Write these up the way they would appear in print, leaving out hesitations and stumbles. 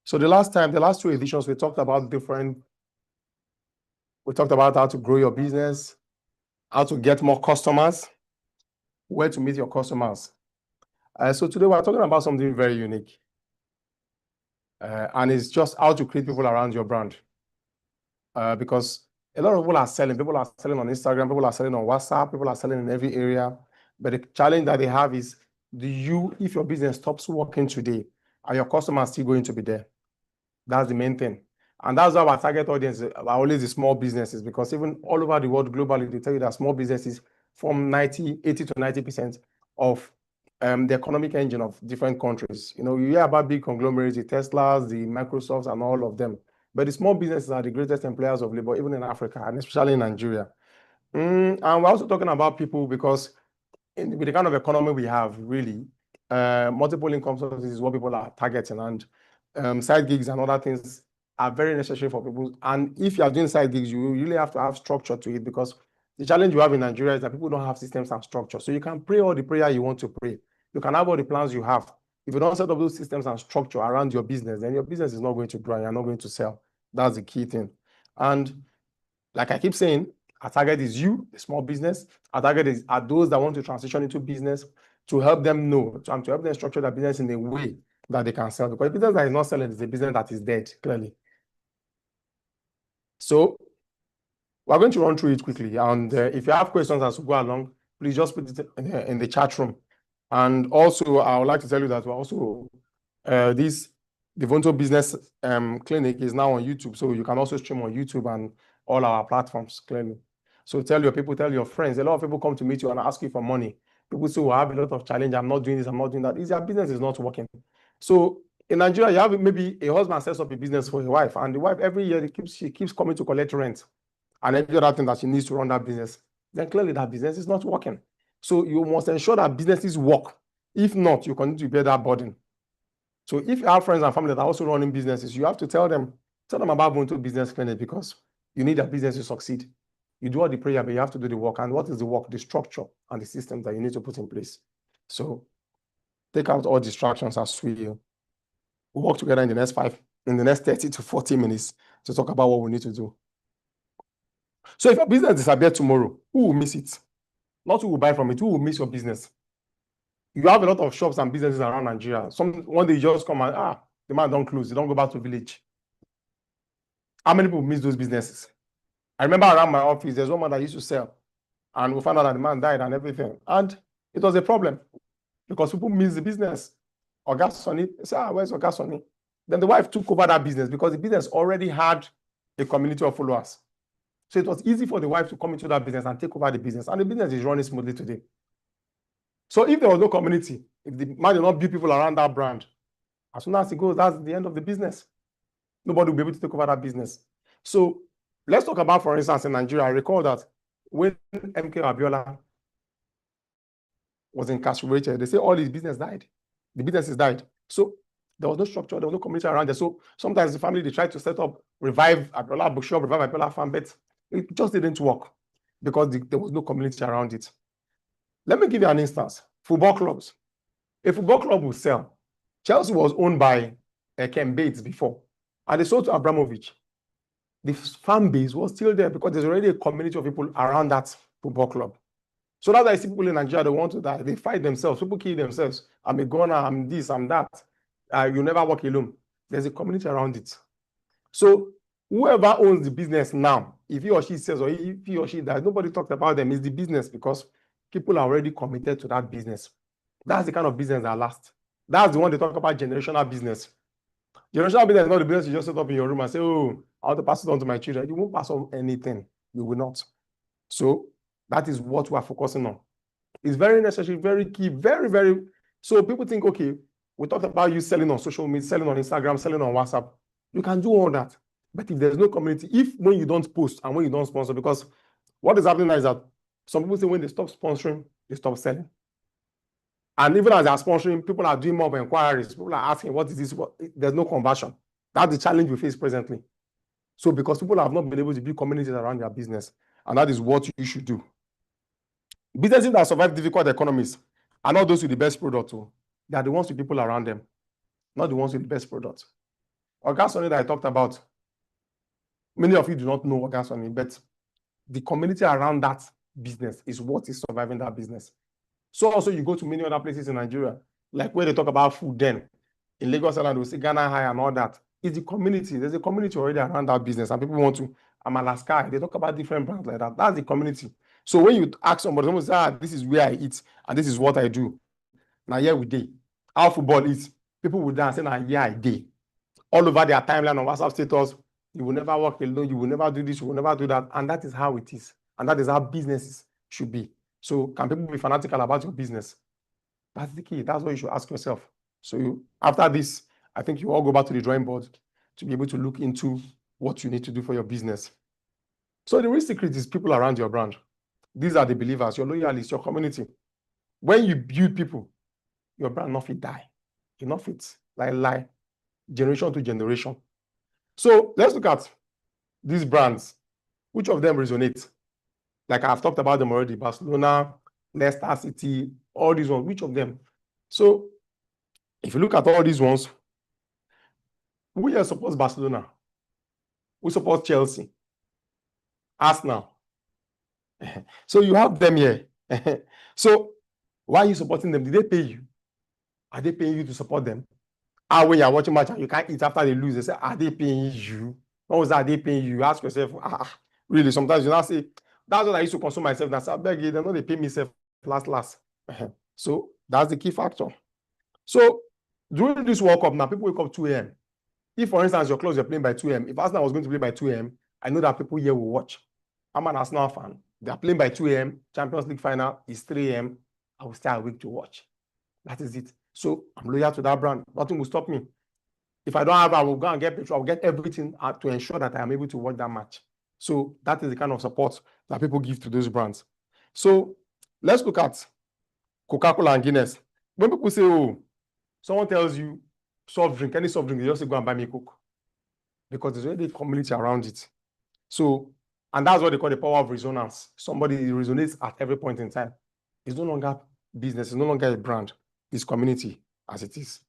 So the last two editions, we talked about how to grow your business, how to get more customers, where to meet your customers. So today we're talking about something very unique. And it's just how to create people around your brand. Because a lot of people are selling. People are selling on Instagram, people are selling on WhatsApp, people are selling in every area. But the challenge that they have is, if your business stops working today, are your customers still going to be there? That's the main thing. And that's why our target audience are always the small businesses, because even all over the world globally, they tell you that small businesses form 80 to 90% of the economic engine of different countries. You hear about big conglomerates, the Teslas, the Microsofts, and all of them. But the small businesses are the greatest employers of labor, even in Africa, and especially in Nigeria. And we're also talking about people because with the kind of economy we have, really, multiple income sources is what people are targeting, and side gigs and other things are very necessary for people. And if you are doing side gigs, you really have to have structure to it, because the challenge you have in Nigeria is that people don't have systems and structure. So you can pray all the prayer you want to pray. You can have all the plans you have. If you don't set up those systems and structure around your business, then your business is not going to grow and you're not going to sell. That's the key thing. And like I keep saying, our target is you, the small business. Our target are those that want to transition into business, to help them know, and to help them structure their business in a way that they can sell. Because a business that is not selling is a business that is dead, clearly. So we're going to run through it quickly. And if you have questions as we go along, please just put it in the chat room. And also, I would like to tell you that we're also, this Devonto Business Clinic is now on YouTube. So you can also stream on YouTube and all our platforms, clearly. So tell your people, tell your friends. A lot of people come to meet you and ask you for money. People say, I have a lot of challenge. I'm not doing this, I'm not doing that. Their business is not working. So in Nigeria, you have maybe a husband sets up a business for a wife, and the wife every year she keeps coming to collect rent and every other thing that she needs to run that business. Then clearly that business is not working. So you must ensure that businesses work. If not, you continue to bear that burden. So if you have friends and family that are also running businesses, you have to tell them about going to business clinic, because you need that business to succeed. You do all the prayer, but you have to do the work. And what is the work? The structure and the system that you need to put in place. So take out all distractions as we work together in the next 30 to 40 minutes to talk about what we need to do. So if your business disappears tomorrow, who will miss it? Not who will buy from it, who will miss your business? You have a lot of shops and businesses around Nigeria. One day you just come and, the man don't close, they don't go back to village. How many people miss those businesses? I remember around my office, there's one man that used to sell, and we found out that the man died and everything. And it was a problem, because people miss the business. Oga Sonny, they say, where's Oga Sonny? Then the wife took over that business, because the business already had a community of followers. So it was easy for the wife to come into that business and take over the business. And the business is running smoothly today. So if there was no community, if the man did not build people around that brand, as soon as he goes, that's the end of the business. Nobody will be able to take over that business. So let's talk about, for instance, in Nigeria. I recall that when MK Abiola was incarcerated, they say all his business died. The businesses died. So there was no structure, there was no community around there. So sometimes the family, they tried to set up, revive Abiola Bookshop, revive Abiola Farm, but it just didn't work, because there was no community around it. Let me give you an instance. Football clubs. A football club will sell. Chelsea was owned by Ken Bates before, and they sold to Abramovich. The fan base was still there, because there's already a community of people around that football club. So that's why I see people in Nigeria, they want to die. They fight themselves. People kill themselves. I'm a gunner, I'm this, I'm that. You never walk alone. There's a community around it. So whoever owns the business now, if he or she says, or if he or she dies, nobody talks about them. It's the business, because people are already committed to that business. That's the kind of business that lasts. That's the one they talk about, generational business. Generational business is not the business you just set up in your room and say, I want to pass it on to my children. You won't pass on anything. You will not. So that is what we are focusing on. It's very necessary, very key, very, very. So people think, okay, we talked about you selling on social media, selling on Instagram, selling on WhatsApp. You can do all that. But if there's no community, when you don't post and when you don't sponsor, because what is happening now is that some people say when they stop sponsoring, they stop selling. And even as they're sponsoring, people are doing more inquiries. People are asking, what is this? There's no conversion. That's the challenge we face presently. So because people have not been able to build communities around their business, and that is what you should do. Businesses that survive difficult economies are not those with the best product. They are the ones with people around them, not the ones with the best product. Oga Sunny that I talked about, many of you do not know Oga Sunny, but the community around that business is what is surviving that business. So also you go to many other places in Nigeria, like where they talk about food then, in Lagos Island, we see Ghana High and all that. It's the community. There's a community already around that business, and people want to Amala Sky. They talk about different brands like that. That's the community. So when you ask somebody, someone say, this is where I eat, and this is what I do. Now, here we day. How football is, people will dance, and now here I day. All over their timeline on WhatsApp status, you will never work alone, you will never do this, you will never do that. And that is how it is. And that is how businesses should be. So can people be fanatical about your business? That's the key. That's what you should ask yourself. So after this, I think you all go back to the drawing board to be able to look into what you need to do for your business. So the real secret is people around your brand. These are the believers, your loyalists, your community. When you build people, your brand not fit die. It not fit lie, generation to generation. So let's look at these brands. Which of them resonate? Like I've talked about them already, Barcelona, Leicester City, all these ones, which of them? So if you look at all these ones, we here support Barcelona. We support Chelsea, Arsenal. So you have them here. So why are you supporting them? Did they pay you? Are they paying you to support them? When you're watching match and you can't eat after they lose, they say, are they paying you? What was that? Are they paying you? You ask yourself, really? Sometimes you now say, that's what I used to consume myself. That's I beg you, they know they pay me self last. So that's the key factor. So during this World Cup now, people wake up 2 a.m. If, for instance, your clubs are playing by 2 a.m., if Arsenal was going to play by 2 a.m., I know that people here will watch. I'm an Arsenal fan. They are playing by 2 a.m. Champions League final is 3 a.m. I will stay awake to watch. That is it. So I'm loyal to that brand. Nothing will stop me. If I don't have, I will go and get petrol. I'll get everything to ensure that I am able to watch that match. So that is the kind of support that people give to those brands. So let's look at Coca-Cola and Guinness. When people say, oh, someone tells you soft drink, any soft drink, they just say, go and buy me a Coke. Because there's already a community around it. So, and that's what they call the power of resonance. Somebody resonates at every point in time. It's no longer business, it's no longer a brand, it's community as it is.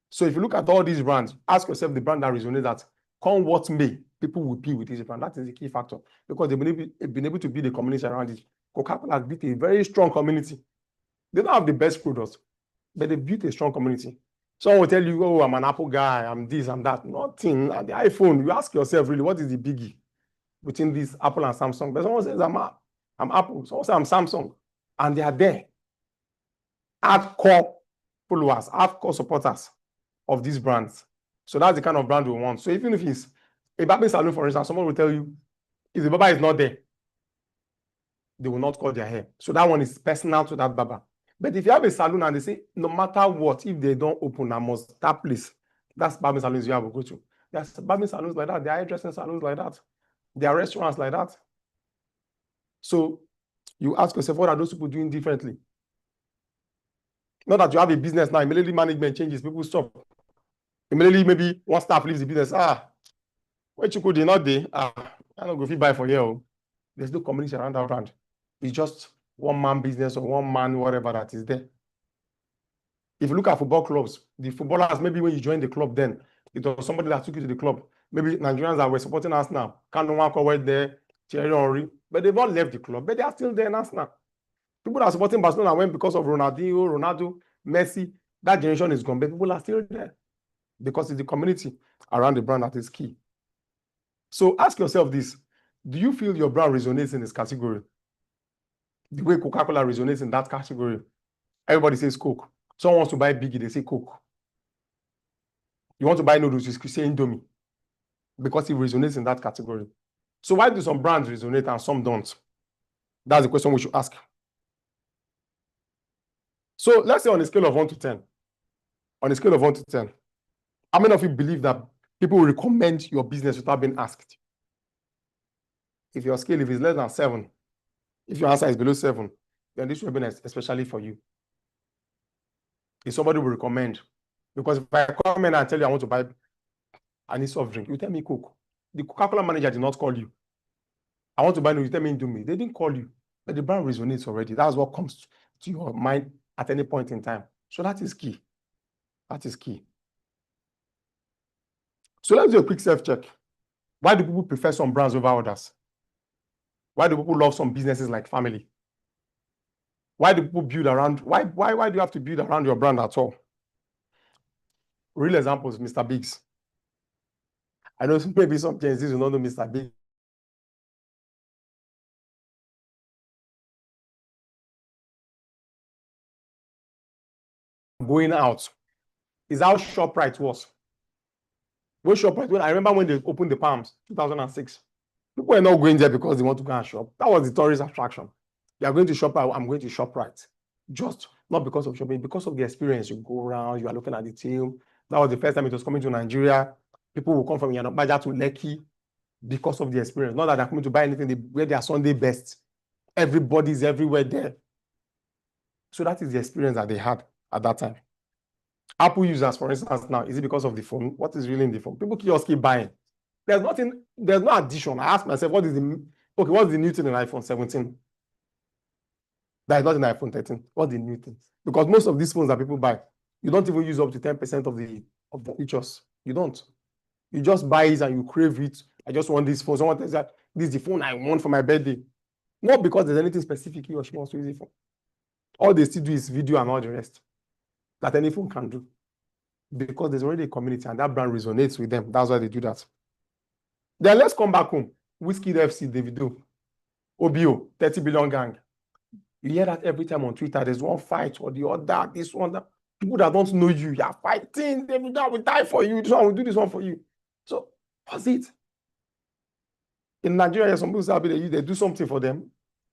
So if you look at all these brands, ask yourself the brand that resonates, that come what may, people will be with this brand. That is the key factor, because they've been able to build a community around it. Coca-Cola has built a very strong community. They don't have the best products, but they built a strong community. Someone will tell you, oh, I'm an Apple guy, I'm this, I'm that. Nothing. The iPhone, you ask yourself, really, what is the biggie between this Apple and Samsung? But someone says, I'm Apple. Someone says, I'm Samsung. And they are there. Hardcore followers, hardcore supporters of these brands. So that's the kind of brand we want. So even if it's a barbering salon, for instance, someone will tell you, if the barber is not there, they will not cut their hair. So that one is personal to that barber. But if you have a salon and they say, no matter what, if they don't open, I must that place. That's barbering salons you have to go to. There's barbering salons like that. There are hairdressing salons like that. There are restaurants like that. So you ask yourself, what are those people doing differently? Not that you have a business now, immediately management changes, people stop. Immediately, maybe one staff leaves the business. What you could do not day. I don't go buy for you. There's no community around that brand. It's just one man business or one man, whatever that is there. If you look at football clubs, the footballers, maybe when you join the club, then it was somebody that took you to the club. Maybe Nigerians that were supporting us now, can't no one cover there, Thierry Henry, but they've all left the club, but they are still there in us now. People that are supporting Barcelona went because of Ronaldo, Messi. That generation is gone, but people are still there because it's the community around the brand that is key. So ask yourself this: do you feel your brand resonates in this category? The way Coca-Cola resonates in that category. Everybody says Coke. Someone wants to buy Biggie, they say Coke. You want to buy noodles, you say Indomie, because it resonates in that category. So why do some brands resonate and some don't? That's the question we should ask. So let's say on a scale of 1 to 10, on a scale of 1 to 10, how many of you believe that people will recommend your business without being asked? If your scale, if it's less than 7, if your answer is below 7, then this webinar is especially for you. If somebody will recommend, because if I come in and tell you I want to buy any soft drink, you tell me Coke. The Coca-Cola manager did not call you. I want to buy, no, you tell me Indomie. They didn't call you, but the brand resonates already. That's what comes to your mind at any point in time. So that is key. That is key. So let's do a quick self-check. Why do people prefer some brands over others? Why do people love some businesses like family? Why do people build around, why do you have to build around your brand at all? Real examples, Mr. Biggs. I know maybe some Gen Zs will not know Mr. Biggs. Going out is how ShopRite was. When I remember when they opened the Palms, 2006, people were not going there because they want to go and shop. That was the tourist attraction. You are going to shop, I'm going to ShopRite. Just not because of shopping, because of the experience. You go around, you are looking at the team. That was the first time it was coming to Nigeria. People will come from Yanobaja to Lekki because of the experience. Not that they're coming to buy anything, they wear their Sunday best. Everybody's everywhere there. So that is the experience that they had at that time. Apple users, for instance, now, is it because of the phone? What is really in the phone? People just keep buying. There's no addition. I ask myself, what's the new thing in iPhone 17? That is not in iPhone 13. What's the new thing? Because most of these phones that people buy, you don't even use up to 10% of the features. You don't. You just buy it and you crave it. I just want this phone. Someone tells that this is the phone I want for my birthday. Not because there's anything specific he or she wants to use it for. All they still do is video and all the rest that any phone can do. Because there's already a community and that brand resonates with them. That's why they do that. Then let's come back home. Wizkid FC, Davido, OBO, 30 billion gang. You hear that every time on Twitter. There's one fight or the other, this one, that. People that don't know you, you're fighting. Davido will die for you. This one will do this one for you. So, what's it? In Nigeria, some people say they do something for them.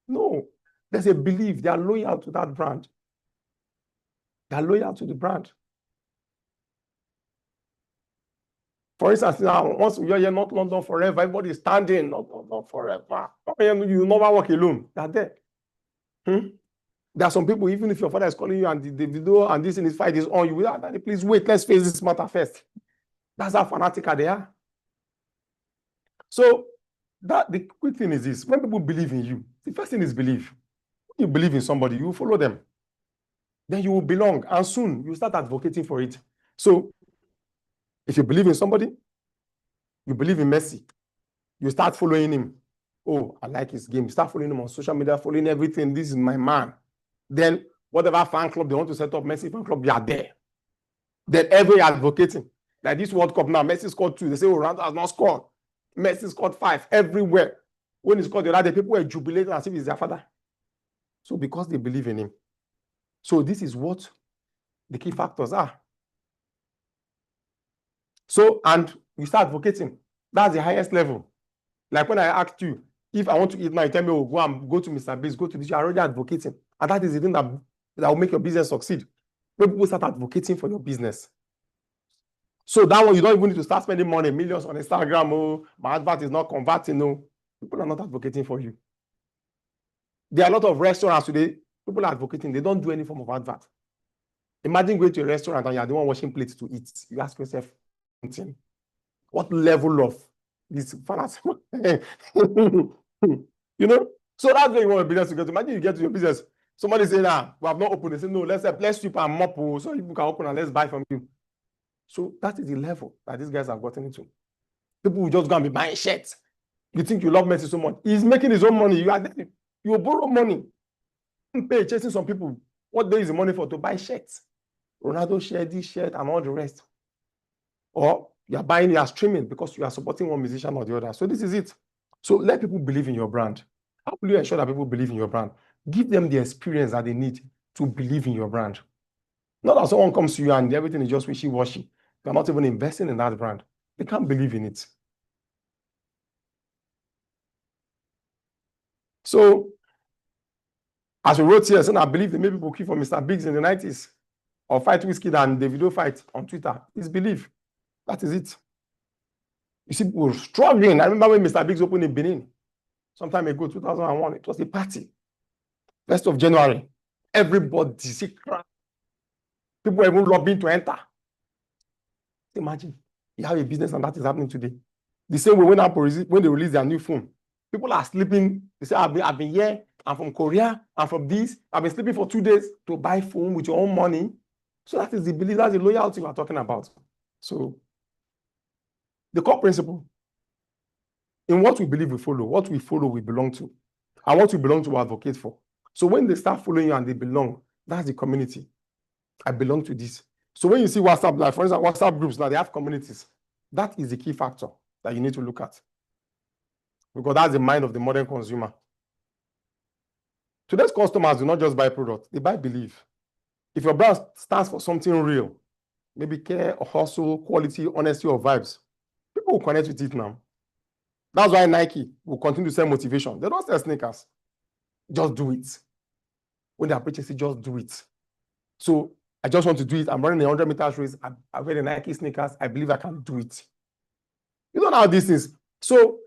No. There's a belief. They are loyal to that brand. They are loyal to the brand. For instance, now, once you're here, not London forever, everybody is standing, not London forever. You never walk alone. They're there. There are some people, even if your father is calling you and the video and this in his fight is on, you will say, please wait, let's face this matter first. That's how fanatical they are. So, the quick thing is this: when people believe in you, the first thing is believe. When you believe in somebody, you will follow them. Then you will belong, and soon you start advocating for it. So, if you believe in somebody, you believe in Messi, you start following him. Oh, I like his game. You start following him on social media, following everything. This is my man. Then whatever fan club they want to set up, Messi fan club, you are there. Then every advocating. Like this World Cup now, Messi scored 2. They say, oh, Ronaldo has not scored. Messi scored 5 everywhere. When he scored the other day, people were jubilating as if he's their father. So because they believe in him. So this is what the key factors are. So, and you start advocating. That's the highest level. Like when I asked you, if I want to eat now, you tell me, oh, go to Mr. Biggs, go to this, you're already advocating. And that is the thing that will make your business succeed. When people start advocating for your business. So that one, you don't even need to start spending money, millions on Instagram. Oh, my advert is not converting. No, people are not advocating for you. There are a lot of restaurants today, people are advocating. They don't do any form of advert. Imagine going to a restaurant and you're the one washing plates to eat. You ask yourself, what level of this fanatical? You know? So that's where you want a business to get to. Imagine you get to your business. Somebody say, nah, we have not opened. They say, no, let's sweep and mop so people can open and let's buy from you. So that is the level that these guys have gotten into. People will just go and be buying shirts. You think you love Messi so much. He's making his own money. You are there. You will borrow money. You pay chasing some people. What day is the money for? To buy shirts. Ronaldo shirt, this shirt, and all the rest. Or you are buying, you are streaming because you are supporting one musician or the other. So this is it. So let people believe in your brand. How will you ensure that people believe in your brand? Give them the experience that they need to believe in your brand. Not that someone comes to you and everything is just wishy-washy. You're not even investing in that brand. They can't believe in it. So, as we wrote here, I believe that maybe people queue for Mr. Biggs in the 90s or fight Wizkid and Davido fight on Twitter. It's belief. That is it. You see, people struggling. I remember when Mr. Biggs opened in Benin some time ago, 2001. It was a party. 1st of January. Everybody, people were even lobbying to enter. Imagine, you have a business and that is happening today. The same way when they release their new phone, people are sleeping. They say, I've been here, I'm from Korea, I'm from this. I've been sleeping for 2 days to buy phone with your own money. So that is the belief, that's the loyalty we're talking about. So The core principle in what we believe we follow, what we follow we belong to, and what we belong to we advocate for. So when they start following you and they belong, that's the community. I belong to this. So when you see WhatsApp, like for instance, WhatsApp groups, now they have communities. That is the key factor that you need to look at. Because that's the mind of the modern consumer. Today's customers do not just buy products, they buy belief. If your brand stands for something real, maybe care or hustle, quality, honesty, or vibes, people will connect with it now. That's why Nike will continue to sell motivation. They don't sell sneakers. Just do it. When they approach it, just do it. So I just want to do it. I'm running a 100 meters race. I wear the Nike sneakers. I believe I can do it. You don't know how this is. So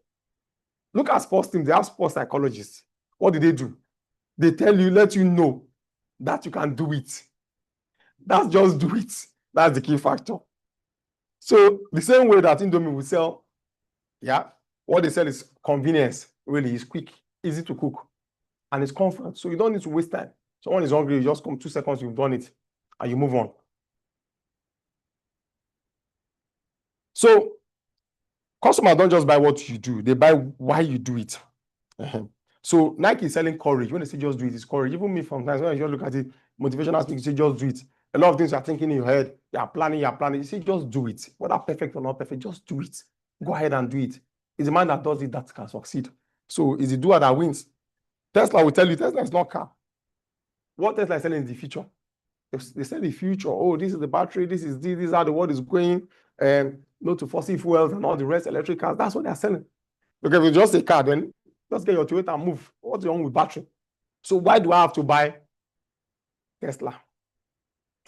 look at sports teams. They have sports psychologists. What do? They tell you, let you know that you can do it. That's just do it. That's the key factor. So the same way that Indomie will sell, yeah, what they sell is convenience. Really, it's quick, easy to cook, and it's comfort. So you don't need to waste time. Someone is hungry, you just come 2 seconds, you've done it, and you move on. So customers don't just buy what you do, they buy why you do it. So Nike is selling courage. When they say just do it, it's courage. Even me, sometimes when I just look at it, motivational speaking, you say just do it. A lot of things you are thinking in your head, you are planning. You say just do it. Whether perfect or not perfect, just do it. Go ahead and do it. It's the man that does it that can succeed. So it's the doer that wins. Tesla will tell you, Tesla is not car. What Tesla is selling is the future. They sell the future. Oh, this is the battery. This is how the world is going. No to fossil fuels and all the rest, electric cars. That's what they're selling. Because if it's just a car, then just get your Toyota and move. What's wrong with battery? So why do I have to buy Tesla?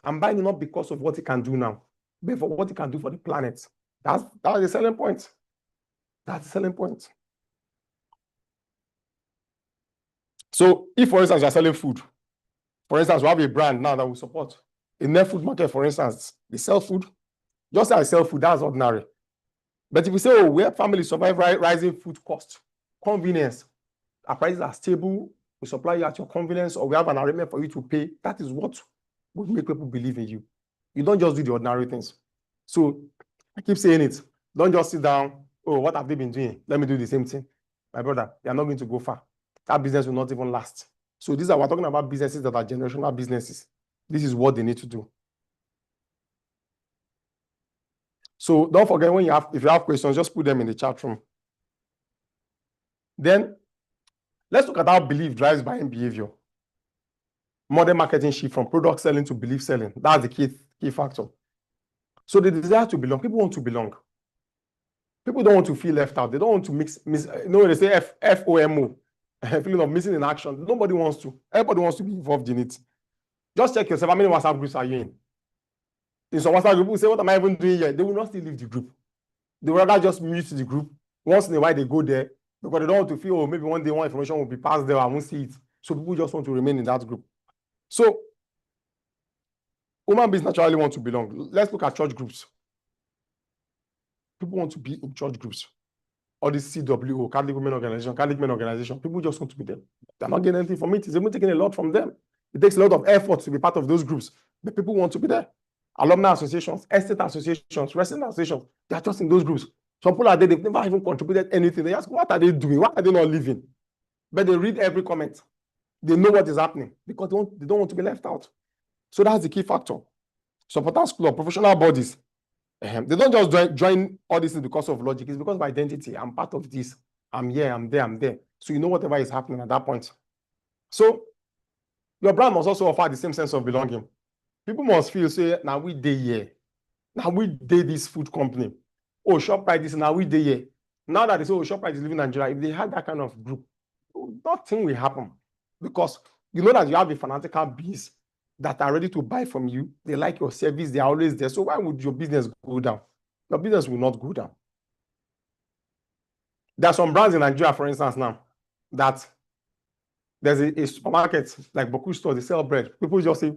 I'm buying it not because of what it can do now, but for what it can do for the planet. That's the selling point. That's the selling point. So if, for instance, you're selling food, for instance, we have a brand now that we support. In their food market, for instance, they sell food. Just as I sell food, that's ordinary. But if you say, oh, we have families survive rising food costs, convenience, our prices are stable, we supply you at your convenience, or we have an arrangement for you to pay, that is what will make people believe in you. You don't just do the ordinary things. So I keep saying it. Don't just sit down, oh, what have they been doing? Let me do the same thing. My brother, they are not going to go far. That business will not even last. So we're talking about businesses that are generational businesses. This is what they need to do. So don't forget, if you have questions, just put them in the chat room. Then let's look at how belief drives buying behavior. Modern marketing shift from product selling to belief selling. That's the key factor. So the desire to belong. People want to belong. People don't want to feel left out. They don't want to they say FOMO, feeling of missing in action. Nobody wants to. Everybody wants to be involved in it. Just check yourself. How many WhatsApp groups are you in? In some WhatsApp group, people say, what am I even doing here? They will not still leave the group. They will rather just mute the group. Once in a while, they go there because they don't want to feel, oh, maybe one day one information will be passed there. I won't see it. So people just want to remain in that group. So human beings naturally want to belong. Let's look at church groups. People want to be in church groups. All this CWO, Catholic Women Organization, Catholic Men Organization, people just want to be there. They're not getting anything from it. It's even taking a lot from them. It takes a lot of effort to be part of those groups, but people want to be there. Alumni associations, estate associations, resident associations, they are just in those groups. Some people are there, they've never even contributed anything. They ask, what are they doing? Why are they not living? But they read every comment. They know what is happening because they don't want to be left out. So that's the key factor. Supporters club, professional bodies, they don't just join all this because of logic. It's because of identity. I'm part of this. I'm here, I'm there, I'm there. So you know whatever is happening at that point. So your brand must also offer the same sense of belonging. People must feel, say, now we day here. Now we day this food company. Oh, ShopRite this, now we day here. Now that they say, oh, ShopRite is leaving Nigeria, if they had that kind of group, nothing will happen. Because you know that you have the fanatical bees that are ready to buy from you. They like your service. They are always there. So why would your business go down? Your business will not go down. There are some brands in Nigeria, for instance, now, that there's a supermarket, like Boku store, they sell bread. People just say,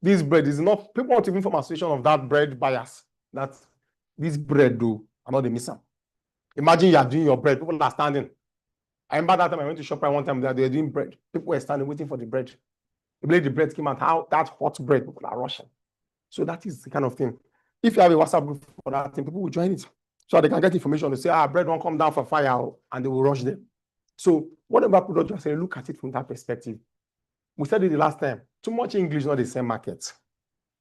this bread is enough. People want to inform association of that bread buyers that this bread, though, I'm not the misser. Imagine you are doing your bread. People are standing. I remember that time I went to ShopRite one time that they were doing bread. People were standing waiting for the bread. The bread came out, how that hot bread, people are rushing. So that is the kind of thing. If you have a WhatsApp group for that thing, people will join it. So they can get information to say, bread won't come down for fire, and they will rush them. So whatever product you're saying, look at it from that perspective. We said it the last time. Too much English, not the same market.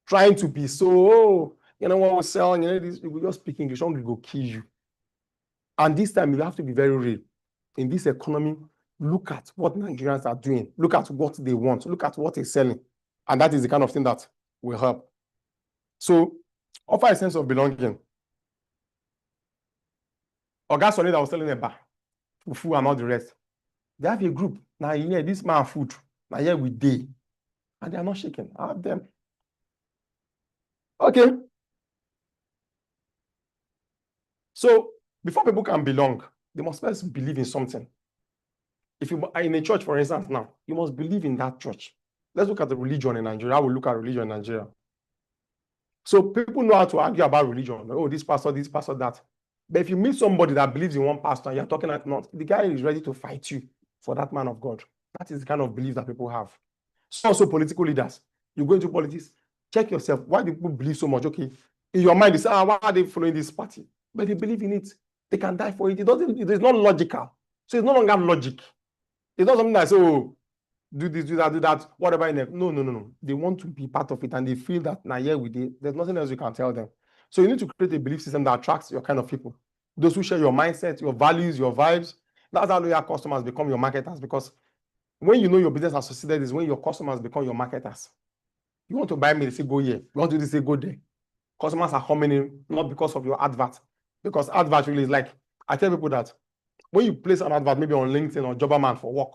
Trying to be so, what we're selling, this, you will just speak English, hungry go kill you. And this time you have to be very real. In this economy, look at what Nigerians are doing. Look at what they want. Look at what they're selling. And that is the kind of thing that will help. So offer a sense of belonging. Oga Sonny that was selling a bar, fufu and all the rest. They have a group. Now, yeah, this man food. Now, yeah, we day. And they are not shaking. I have them. Okay. So before people can belong, they must first believe in something. If you are in a church, for instance, now, you must believe in that church. Let's look at the religion in Nigeria. I will look at religion in Nigeria. So people know how to argue about religion. Oh, this pastor, that. But if you meet somebody that believes in one pastor and you're talking at not, the guy is ready to fight you for that man of God. That is the kind of belief that people have. So also political leaders. You go into politics, check yourself. Why do people believe so much? Okay, in your mind, they say, why are they following this party? But they believe in it. They can die for it. It is not logical. So it's no longer logic. It's not something that says, oh, do this, do that, whatever. No. They want to be part of it, and they feel that now here with it, there's nothing else you can tell them. So you need to create a belief system that attracts your kind of people. Those who share your mindset, your values, your vibes. That's how loyal customers become your marketers, because when you know your business has succeeded is when your customers become your marketers. You want to buy me, they say go here. You want to do this, say go there. Customers are coming in not because of your advert, because advert really is like, I tell people that when you place an advert maybe on LinkedIn or Jobberman for work,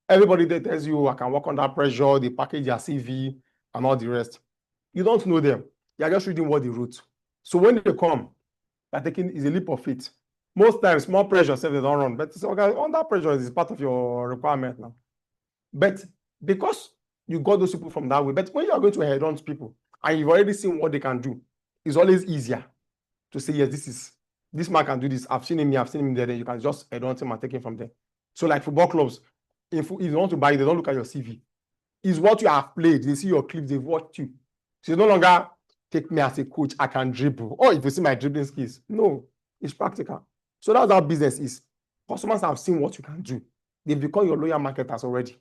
everybody there tells you I can work under pressure, they package your CV and all the rest. You don't know them. You're just reading what they wrote. So when they come, they're taking is a leap of faith. Most times, more pressure says they don't run, but it's okay, under pressure is part of your requirement now. But because you got those people from that way, but when you are going to head on to people and you've already seen what they can do, it's always easier to say, yes, this man can do this. I've seen him here, I've seen him there. Then you can just head on to him and take him from there. So like football clubs, if you want to buy, they don't look at your CV. It's what you have played. They see your clips, they've watched you. So it's no longer take me as a coach, I can dribble. Or if you see my dribbling skills. No, it's practical. So that's how business is. Customers have seen what you can do. They've become your loyal marketers already.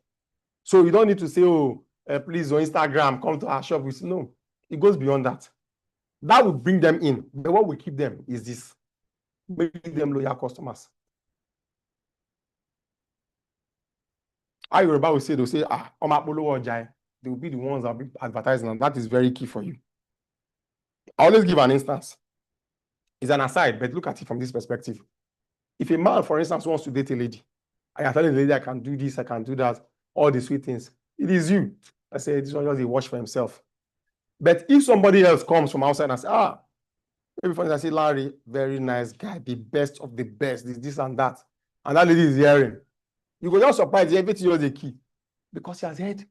So you don't need to say, oh, please, on Instagram, come to our shop. No, it goes beyond that. That will bring them in. But what will keep them is this. Make them loyal customers. Yoruba will say, they'll say, they will be the ones that will be advertising, and that is very key for you. I always give an instance. It's an aside, but look at it from this perspective. If a man, for instance, wants to date a lady, I can tell the lady, I can do this, I can do that, all the sweet things. It is you. I say, this one just a wash for himself. But if somebody else comes from outside and says, maybe for instance, I say, Larry, very nice guy, the best of the best, this and that lady is hearing, you go just surprise everything is the key, because he has heard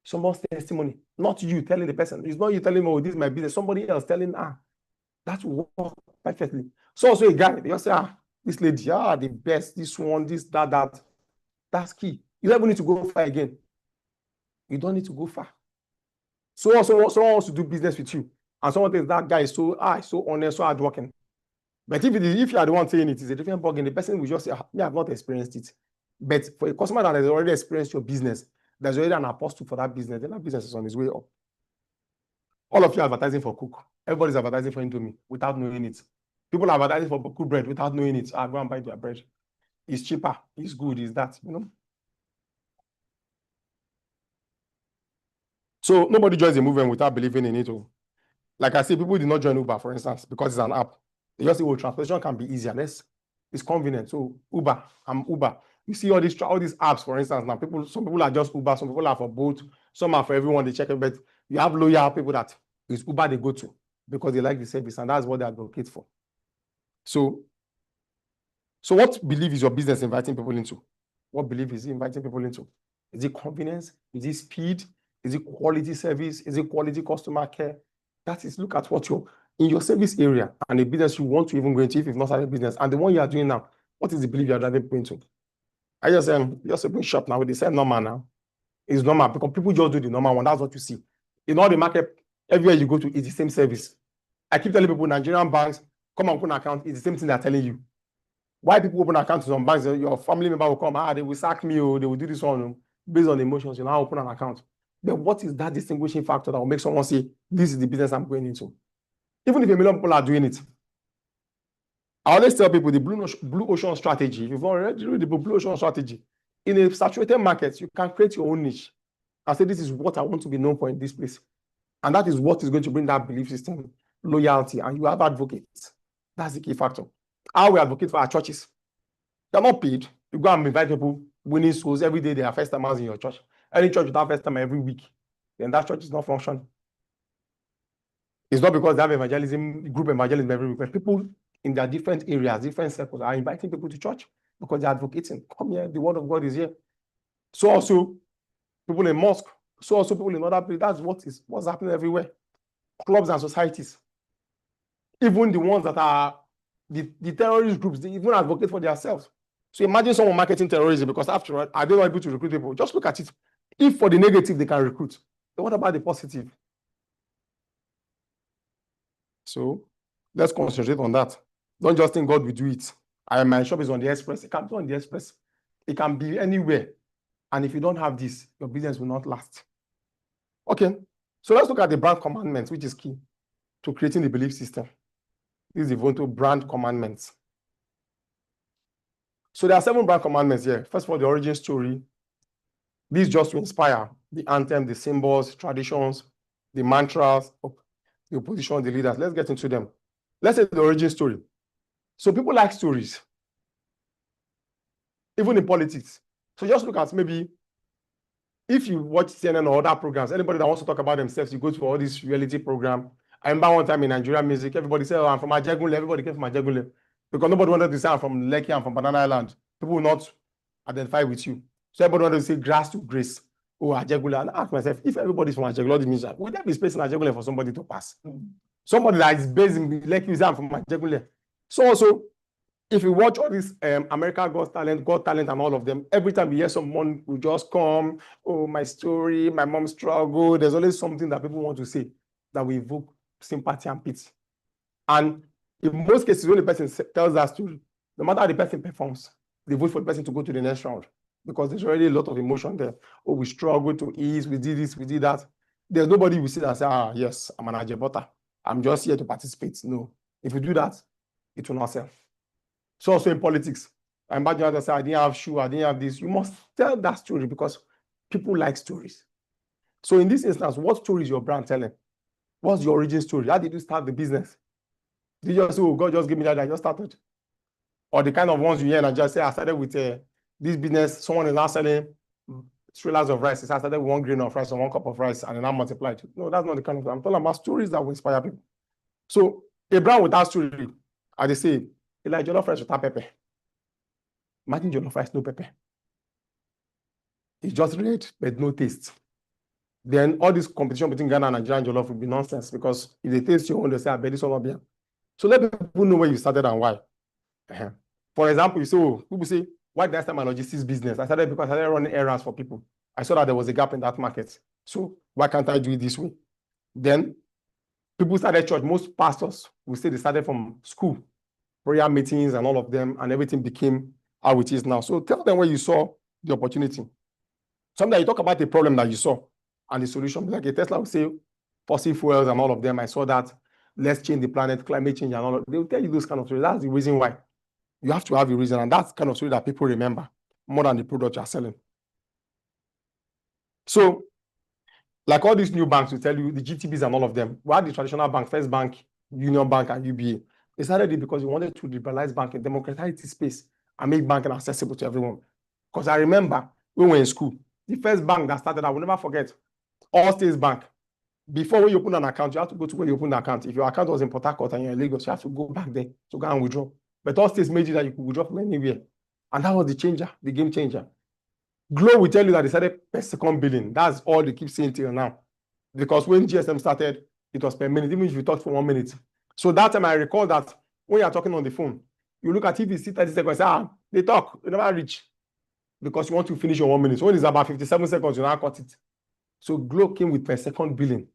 someone's testimony, not you telling the person. It's not you telling me, oh, this is my business. Somebody else telling, that will work perfectly. So also a guy, they just say, this lady, the best, this one, this, that. That's key. You don't even need to go far again. You don't need to go far. So also someone wants to do business with you, and someone thinks that guy is so honest, so hardworking. But if you are the one saying it, it's a different ballgame. The person will just say, I have not experienced it. But for a customer that has already experienced your business, there's already an apostle for that business, then that business is on its way up. All of you are advertising for Cook. Everybody's advertising for Indomie without knowing it. People are advertising for Cook bread without knowing it. Go and buy their bread. It's cheaper. It's good. It's that, So nobody joins a movement without believing in it. Like I say, people did not join Uber, for instance, because it's an app. They just say, well, transportation can be easier. It's convenient. So Uber, I'm Uber. You see all these apps, for instance, now some people are just Uber, some people are for both, some are for everyone, they check it, but you have loyal people that it's Uber they go to because they like the service, and that's what they advocate for. So what belief is your business inviting people into? What belief is it inviting people into? Is it convenience? Is it speed? Is it quality service? Is it quality customer care? That is, look at what you're in your service area and the business you want to even go into if you've not started a business. And the one you are doing now, what is the belief you're driving people into? I just open shop now with the same normal now. It's normal because people just do the normal one. That's what you see. In all the market, everywhere you go to, it's the same service. I keep telling people, Nigerian banks, come and open an account, it's the same thing they're telling you. Why people open accounts in some banks, your family member will come, they will sack me, or they will do this one based on emotions. You now open an account. But what is that distinguishing factor that will make someone say, this is the business I'm going into? Even if a million people are doing it. I always tell people the blue ocean strategy. If you've already read the blue ocean strategy, in a saturated market, you can create your own niche and say, this is what I want to be known for in this place. And that is what is going to bring that belief system, loyalty, and you have advocates. That's the key factor. How we advocate for our churches. They're not paid. You go and invite people winning souls every day. They are first timers in your church. Any church without first timer every week, then that church is not functioning. It's not because they have evangelism, group evangelism every week, but people in their different areas, different circles are inviting people to church because they're advocating. Come here, the word of God is here. So also people in mosque, so also people in other places. That's what's happening everywhere. Clubs and societies. Even the ones that are the terrorist groups, they even advocate for themselves. So imagine someone marketing terrorism because after all, are they not able to recruit people? Just look at it. If for the negative they can recruit, then what about the positive? So let's concentrate on that. Don't just think God will do it. My shop is on the express. It can't be on the express. It can be anywhere. And if you don't have this, your business will not last. Okay. So let's look at the brand commandments, which is key to creating the belief system. This is the Vonto brand commandments. So there are 7 brand commandments here. First of all, the origin story. This is just to inspire the anthem, the symbols, traditions, the mantras, the opposition, the leaders. Let's get into them. Let's say the origin story. So people like stories, even in politics. So just look at maybe if you watch CNN or other programs, anybody that wants to talk about themselves, you go to all this reality program. I remember one time in Nigerian music, everybody said, oh, I'm from Ajegunle. Everybody came from Ajegunle because nobody wanted to say I'm from Lekki, I'm from Banana Island. People will not identify with you. So everybody wanted to say grass to grace. Oh, Ajegunle. And I ask myself, if everybody's from Ajegunle, it means would there be space in Ajegunle for somebody to pass? Somebody that is based in Lekki is from Ajegunle. So also, if you watch all this American Got Talent and all of them, every time you hear someone who just come, oh, my story, my mom struggled, there's always something that people want to say that will evoke sympathy and pity. And in most cases, when the person tells that story, no matter how the person performs, they vote for the person to go to the next round because there's already a lot of emotion there. Oh, we struggled to ease, we did this, we did that. There's nobody who see that and say, yes, I'm an Ajebota. I'm just here to participate. No. If you do that, it will not sell. So also in politics, I imagine I say, I didn't have shoe, I didn't have this. You must tell that story because people like stories. So in this instance, what story is your brand telling? What's your origin story? How did you start the business? Did you just say, oh, God just gave me that, I just started? Or the kind of ones you hear and I just say, I started with this business, someone is now selling trailers of rice. I started with 1 grain of rice or 1 cup of rice and then I multiplied. No, that's not the kind of thing. I'm talking about stories that will inspire people. So a brand without story, as they say, it's like jollof rice without pepper. Imagine jollof rice, no pepper. It's just red, but no taste. Then all this competition between Ghana and Nigeria and jollof will be nonsense because if they taste your own, they say, I bet this will not be. So let people know where you started and why. For example, you say, oh, people say, why did I start my logistics business? I started because I started running errands for people. I saw that there was a gap in that market. So why can't I do it this way? Then people started church. Most pastors will say they started from school, prayer meetings and all of them, and everything became how it is now. So tell them where you saw the opportunity. Sometimes you talk about the problem that you saw and the solution. Like a Tesla will say, fossil fuels and all of them. I saw that. Let's change the planet, climate change and all of them. They will tell you those kind of stories. That's the reason why. You have to have a reason, and that's kind of story that people remember more than the product you're selling. So, like all these new banks will tell you, the GTBs and all of them, we had the traditional bank, First Bank, Union Bank, and UBA. They started it because we wanted to liberalize banking, democratize the space, and make banking accessible to everyone. Because I remember when we were in school, the first bank that started, I will never forget, All States Bank. Before when you open an account, you have to go to where you open the account. If your account was in Port Harcourt and you're in Lagos, you have to go back there to go and withdraw. But All States made it that you could withdraw from anywhere. And that was the changer, the game changer. Glow will tell you that they started per second billing. That's all they keep saying till now. Because when GSM started, it was per minute, even if you talk for 1 minute. So that time I recall that when you are talking on the phone, you look at TV, see 30 seconds, say, they talk, they never reach. Because you want to finish your 1 minute. So when it's about 57 seconds, you now cut it. So Glow came with per second billing.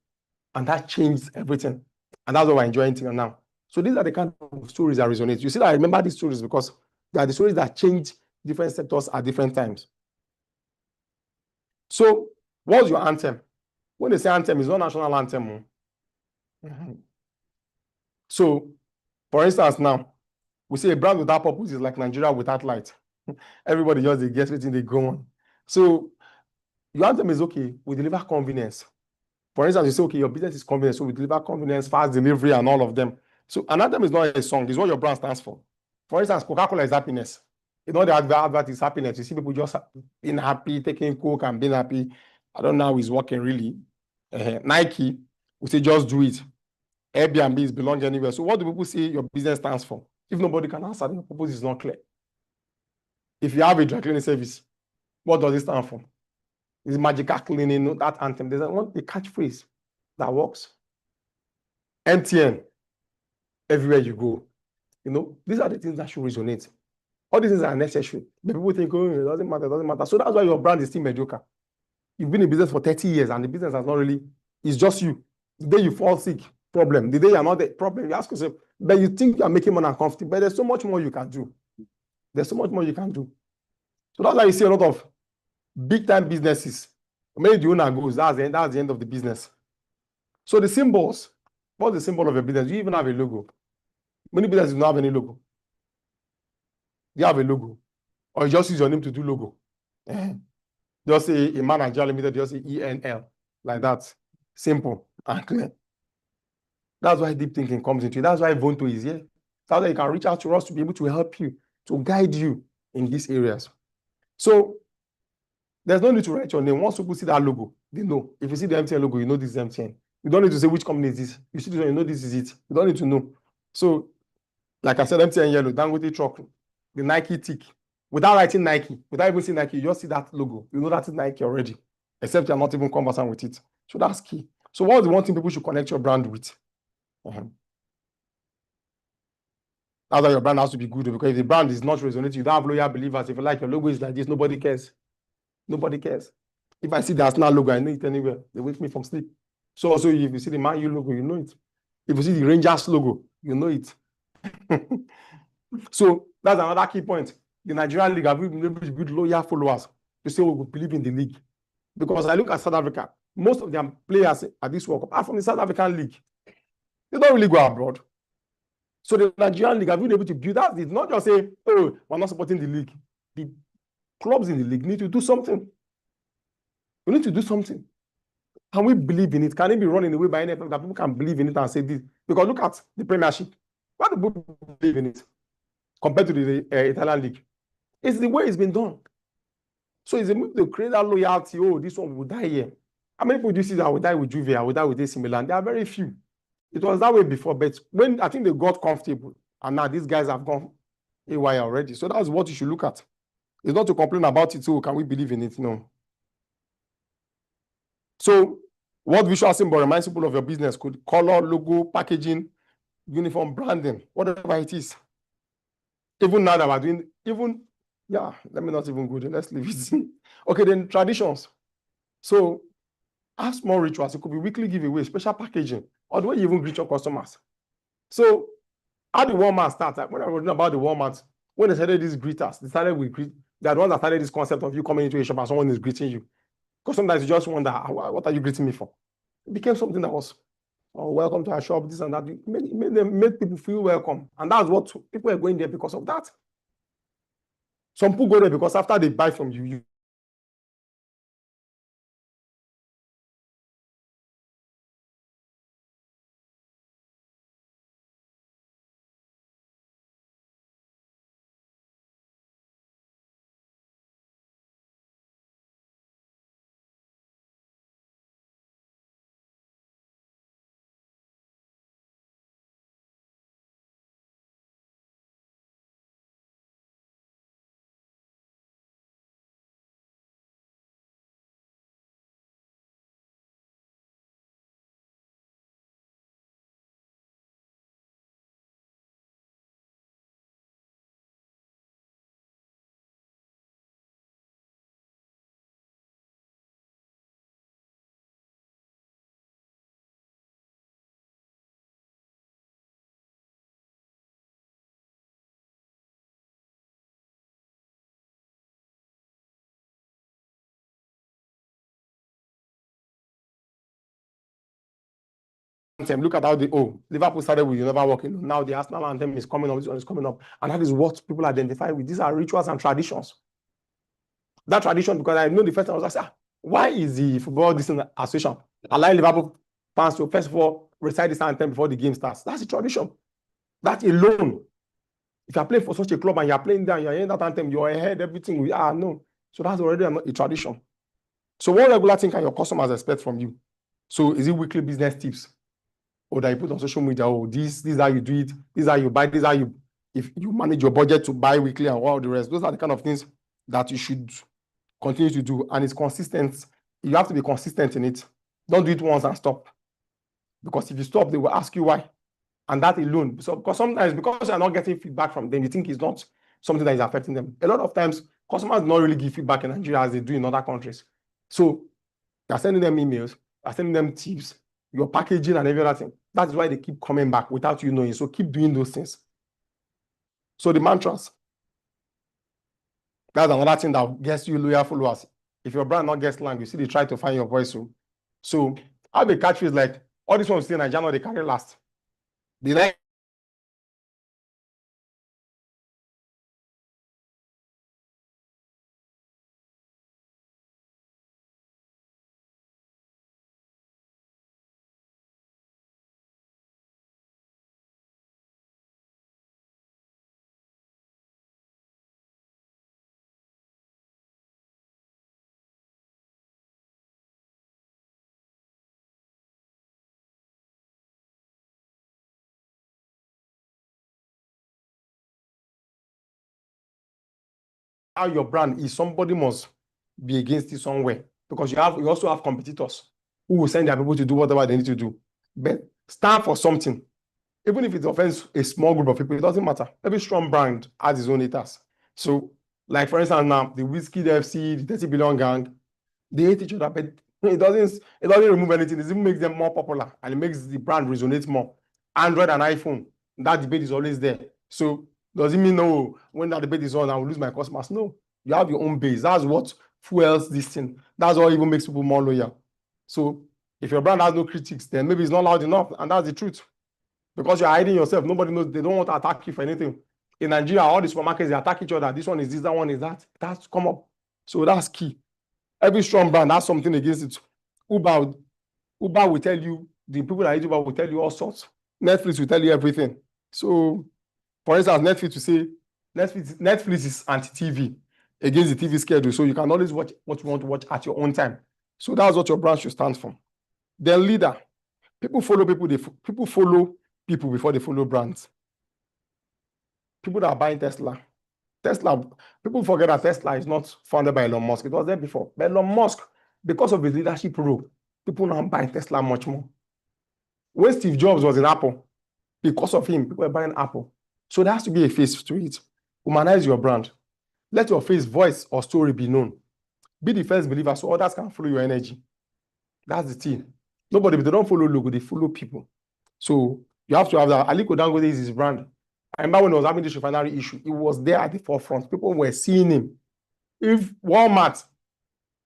And that changed everything. And that's what we're enjoying till now. So these are the kind of stories that resonate. You see that I remember these stories because they are the stories that change different sectors at different times. So what's your anthem? When they say anthem, it's not national anthem. So, for instance, now we say a brand without purpose is like Nigeria without light. Everybody just they guess everything they go on. So your anthem is okay. We deliver convenience. For instance, you say okay, your business is convenience, so we deliver convenience, fast delivery, and all of them. So an anthem is not a song; it's what your brand stands for. For instance, Coca-Cola is happiness. You know the advert is happiness. You see people just being happy, taking Coke and being happy. I don't know how it's working really. Nike, we say just do it. Airbnb is belong anywhere. So what do people say your business stands for? If nobody can answer, the purpose is not clear. If you have a dry cleaning service, what does it stand for? Is magical cleaning, that anthem? There's a catchphrase that works. MTN, everywhere you go. You know, these are the things that should resonate. All these things are necessary. But people think, oh, it doesn't matter, it doesn't matter. So that's why your brand is still mediocre. You've been in business for 30 years and the business has not really, it's just you. The day you fall sick, problem. The day you're not the problem, you ask yourself, but you think you're making money uncomfortable, but there's so much more you can do. There's so much more you can do. So that's why you see a lot of big time businesses. Maybe the owner goes, that's the end of the business. So the symbols, what's the symbol of a business? Do you even have a logo? Many businesses don't have any logo. You have a logo. Or you just use your name to do logo. Just say a man Nigeria Limited, just say ENL. Like that. Simple and clear. That's why deep thinking comes into it. That's why Vonto is here. That's why you can reach out to us to be able to help you, to guide you in these areas. So there's no need to write your name. Once people see that logo, they know. If you see the MTN logo, you know this is MTN. You don't need to say which company is this. You see this one, you know this is it. You don't need to know. So, like I said, MTN yellow, Dangote truck, the Nike tick. Without writing Nike, without even seeing Nike, you just see that logo. You know that's Nike already, except you're not even conversant with it. So that's key. So what's the one thing people should connect your brand with? That's why your brand has to be good, because if the brand is not resonating, you don't have loyal believers. If you like your logo is like this, nobody cares. Nobody cares. If I see the Arsenal logo, I know it anywhere. They wake me from sleep. So also, if you see the Man U logo, you know it. If you see the Rangers logo, you know it. So that's another key point. The Nigerian league have been able to build loyal followers to say we believe in the league. Because I look at South Africa, most of their players at this World Cup are from the South African league. They don't really go abroad. So the Nigerian league have been able to build that. It's not just say, oh, we're not supporting the league. The clubs in the league need to do something. We need to do something. Can we believe in it? Can it be run in a way by NFL that people can believe in it and say this? Because look at the Premiership. Why do people believe in it compared to the Italian league? It's the way it's been done. So it's a move to create that loyalty. Oh, this one will die here. How many people do you see that will die with Juve, will die with AC Milan? There are very few. It was that way before, but when I think they got comfortable, and now these guys have gone AY already. So that's what you should look at. It's not to complain about it. So can we believe in it? No. So what visual symbol reminds people of your business? Could color, logo, packaging, uniform, branding, whatever it is. Even now that we're doing, let me not even go there. Let's leave it. Okay, then traditions. So have small rituals. It could be weekly giveaway, special packaging, or the way you even greet your customers. So how the Walmart start? When I was reading about the Walmart, when they started these greeters, they started with greet. They are the ones that started this concept of you coming into a shop and someone is greeting you. Because sometimes you just wonder, what are you greeting me for? It became something that was, oh, welcome to our shop, this and that. It made people feel welcome. And that's what people are going there because of that. Some people go there because after they buy from you, you anthem. Look at how Liverpool started with "You Never Walk Alone." Now the Arsenal anthem is coming up. This one is coming up, and that is what people identify with. These are rituals and traditions. That tradition, because I know the first time I was like, why is the football this association allowing Liverpool fans to first of all recite this anthem before the game starts? That's a tradition. That alone. If you are playing for such a club and you are playing there, you are hearing that anthem, you are ahead, everything. No. So that's already a tradition. So what regular thing can your customers expect from you? So is it weekly business tips? Or that you put on social media, this is how you do it, this is how you buy, this is how you, if you manage your budget to buy weekly and all the rest. Those are the kind of things that you should continue to do. And it's consistent. You have to be consistent in it. Don't do it once and stop. Because if you stop, they will ask you why. And that alone, so because sometimes because you're not getting feedback from them, you think it's not something that is affecting them. A lot of times, customers do not really give feedback in Nigeria as they do in other countries. So you're sending them emails, you're sending them tips, your packaging and every other thing. That's why they keep coming back without you knowing. So keep doing those things. So the mantras. That's another thing that gets you loyal followers. If your brand not gets lang, you see they try to find your voice. So how the catchphrase like all this ones in Nigeria, they carry last. The next how your brand is, somebody must be against it somewhere, because you also have competitors who will send their people to do whatever they need to do. But stand for something. Even if it offends a small group of people, it doesn't matter. Every strong brand has its own haters. So, like for instance, now the Whiskey FC, the 30 Billion Gang, they hate each other, but it doesn't remove anything. It even makes them more popular and it makes the brand resonate more. Android and iPhone, that debate is always there. So does it mean no, when that debate is on, I will lose my customers? No, you have your own base. That's what fuels this thing. That's what even makes people more loyal. So if your brand has no critics, then maybe it's not loud enough, and that's the truth. Because you're hiding yourself, nobody knows. They don't want to attack you for anything. In Nigeria, all the supermarkets, they attack each other. This one is this, that one is that. It has to come up. So that's key. Every strong brand has something against it. Uber will tell you, the people that use Uber will tell you all sorts. Netflix will tell you everything. So, for instance, Netflix will say, Netflix is anti-TV against the TV schedule. So you can always watch what you want to watch at your own time. So that's what your brand should stand for. Then leader. People follow people. People follow people before they follow brands. People that are buying Tesla, people forget that Tesla is not founded by Elon Musk. It was there before. But Elon Musk, because of his leadership role, people now buy Tesla much more. When Steve Jobs was in Apple, because of him, people were buying Apple. So there has to be a face to it. Humanize your brand. Let your face, voice, or story be known. Be the first believer so others can follow your energy. That's the thing. Nobody, if they don't follow logo, they follow people. So you have to have that. Aliko Dangote is his brand. I remember when I was having this refinery issue, he was there at the forefront. People were seeing him. If Walmart,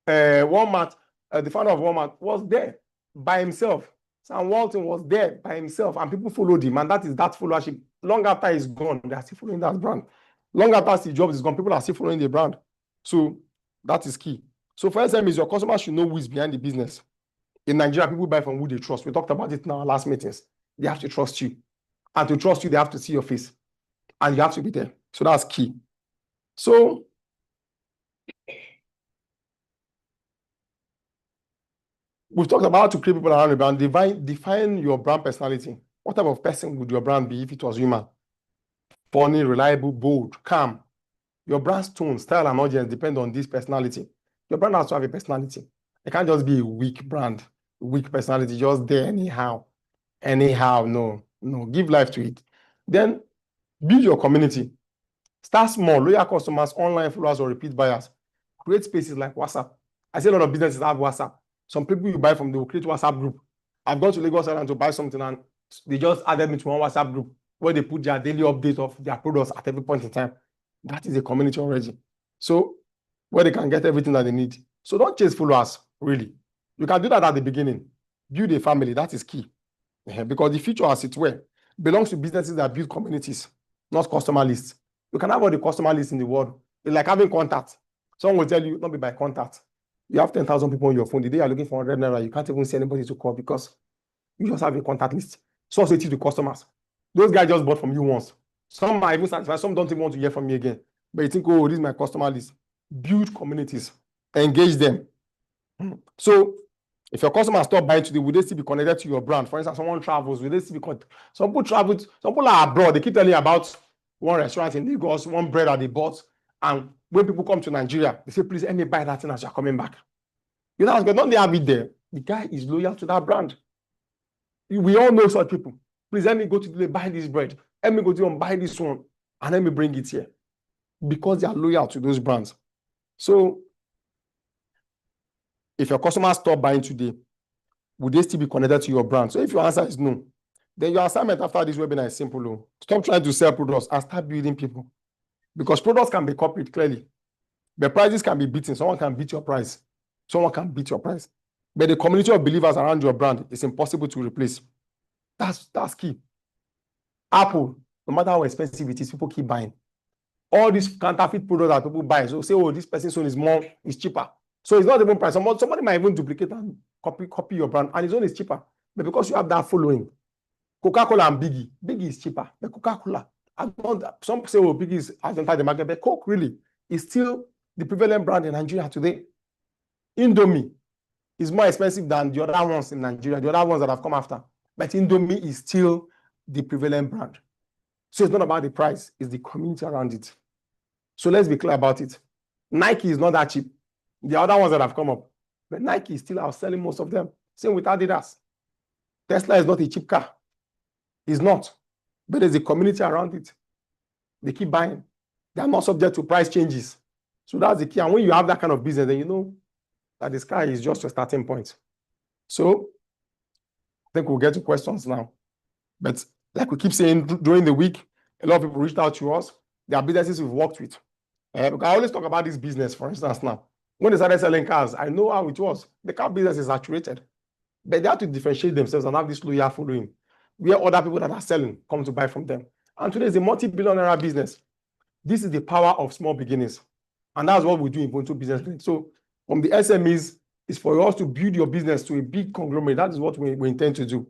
the founder of Walmart was there by himself. Sam Walton was there by himself, and people followed him, and that is that followership. Long after he's gone, they are still following that brand. Long after Steve Jobs is gone, people are still following the brand. So that is key. So for SMEs, your customers should know who is behind the business. In Nigeria, people buy from who they trust. We talked about it in our last meetings. They have to trust you. And to trust you, they have to see your face. And you have to be there. So that's key. So we've talked about how to create people around your brand. Define your brand personality. What type of person would your brand be if it was human? Funny, reliable, bold, calm. Your brand's tone, style, and audience depend on this personality. Your brand has to have a personality. It can't just be a weak brand, weak personality, just there anyhow. No. Give life to it. Then build your community. Start small, loyal customers, online followers, or repeat buyers. Create spaces like WhatsApp. I see a lot of businesses have WhatsApp. Some people you buy from, they will create WhatsApp group. I've gone to Lagos Island to buy something, and they just added me to one WhatsApp group where they put their daily update of their products at every point in time. That is a community already. So where they can get everything that they need. So don't chase followers, really. You can do that at the beginning. Build a family, that is key. Because the future, as it were, belongs to businesses that build communities, not customer lists. You can have all the customer lists in the world. It's like having contact. Someone will tell you, not be by contact. You have 10,000 people on your phone. The day you're looking for 100 naira, you can't even see anybody to call because you just have a contact list. So also it is the customers. Those guys just bought from you once. Some are even satisfied. Some don't even want to hear from me again. But you think, oh, this is my customer list. Build communities. Engage them. So if your customers stop buying today, will they still be connected to your brand? For instance, someone travels, will they still be connected? Some people travel, some people are abroad. They keep telling you about one restaurant in Lagos, one bread that they bought. And when people come to Nigeria, they say, please, let me buy that thing as you're coming back. You know, don't they have it there? The guy is loyal to that brand. We all know such people. Please let me go to the buy this bread. Let me go to them, buy this one, and let me bring it here. Because they are loyal to those brands. So if your customers stop buying today, would they still be connected to your brand? So if your answer is no, then your assignment after this webinar is simple. Stop trying to sell products and start building people. Because products can be copied clearly. The prices can be beaten. Someone can beat your price. Someone can beat your price. But the community of believers around your brand is impossible to replace. That's key. Apple, no matter how expensive it is, people keep buying. All these counterfeit products that people buy. So say, oh, this person's own is cheaper. So it's not even price. Somebody might even duplicate and copy your brand, and his own is cheaper. But because you have that following, Coca-Cola and Biggie is cheaper. But Coca-Cola, some say, oh, Biggie is outside the market, but Coke really is still the prevalent brand in Nigeria today. Indomie is more expensive than the other ones in Nigeria, the other ones that have come after. But Indomie is still the prevalent brand. So it's not about the price, it's the community around it. So let's be clear about it. Nike is not that cheap. The other ones that have come up, but Nike is still outselling most of them. Same with Adidas. Tesla is not a cheap car. It's not. But there's a community around it. They keep buying. They are not subject to price changes. So that's the key. And when you have that kind of business, then you know that the sky is just a starting point. So I think we'll get to questions now. But like we keep saying, during the week, a lot of people reached out to us. There are businesses we've worked with. Because I always talk about this business, for instance, now. When they started selling cars, I know how it was. The car business is saturated. But they have to differentiate themselves and have this loyal following, where other people that are selling come to buy from them. And today is a multi-billion-dollar business. This is the power of small beginnings. And that's what we do in Ubuntu Business. So from the SMEs, is for us to build your business to a big conglomerate. That is what we intend to do.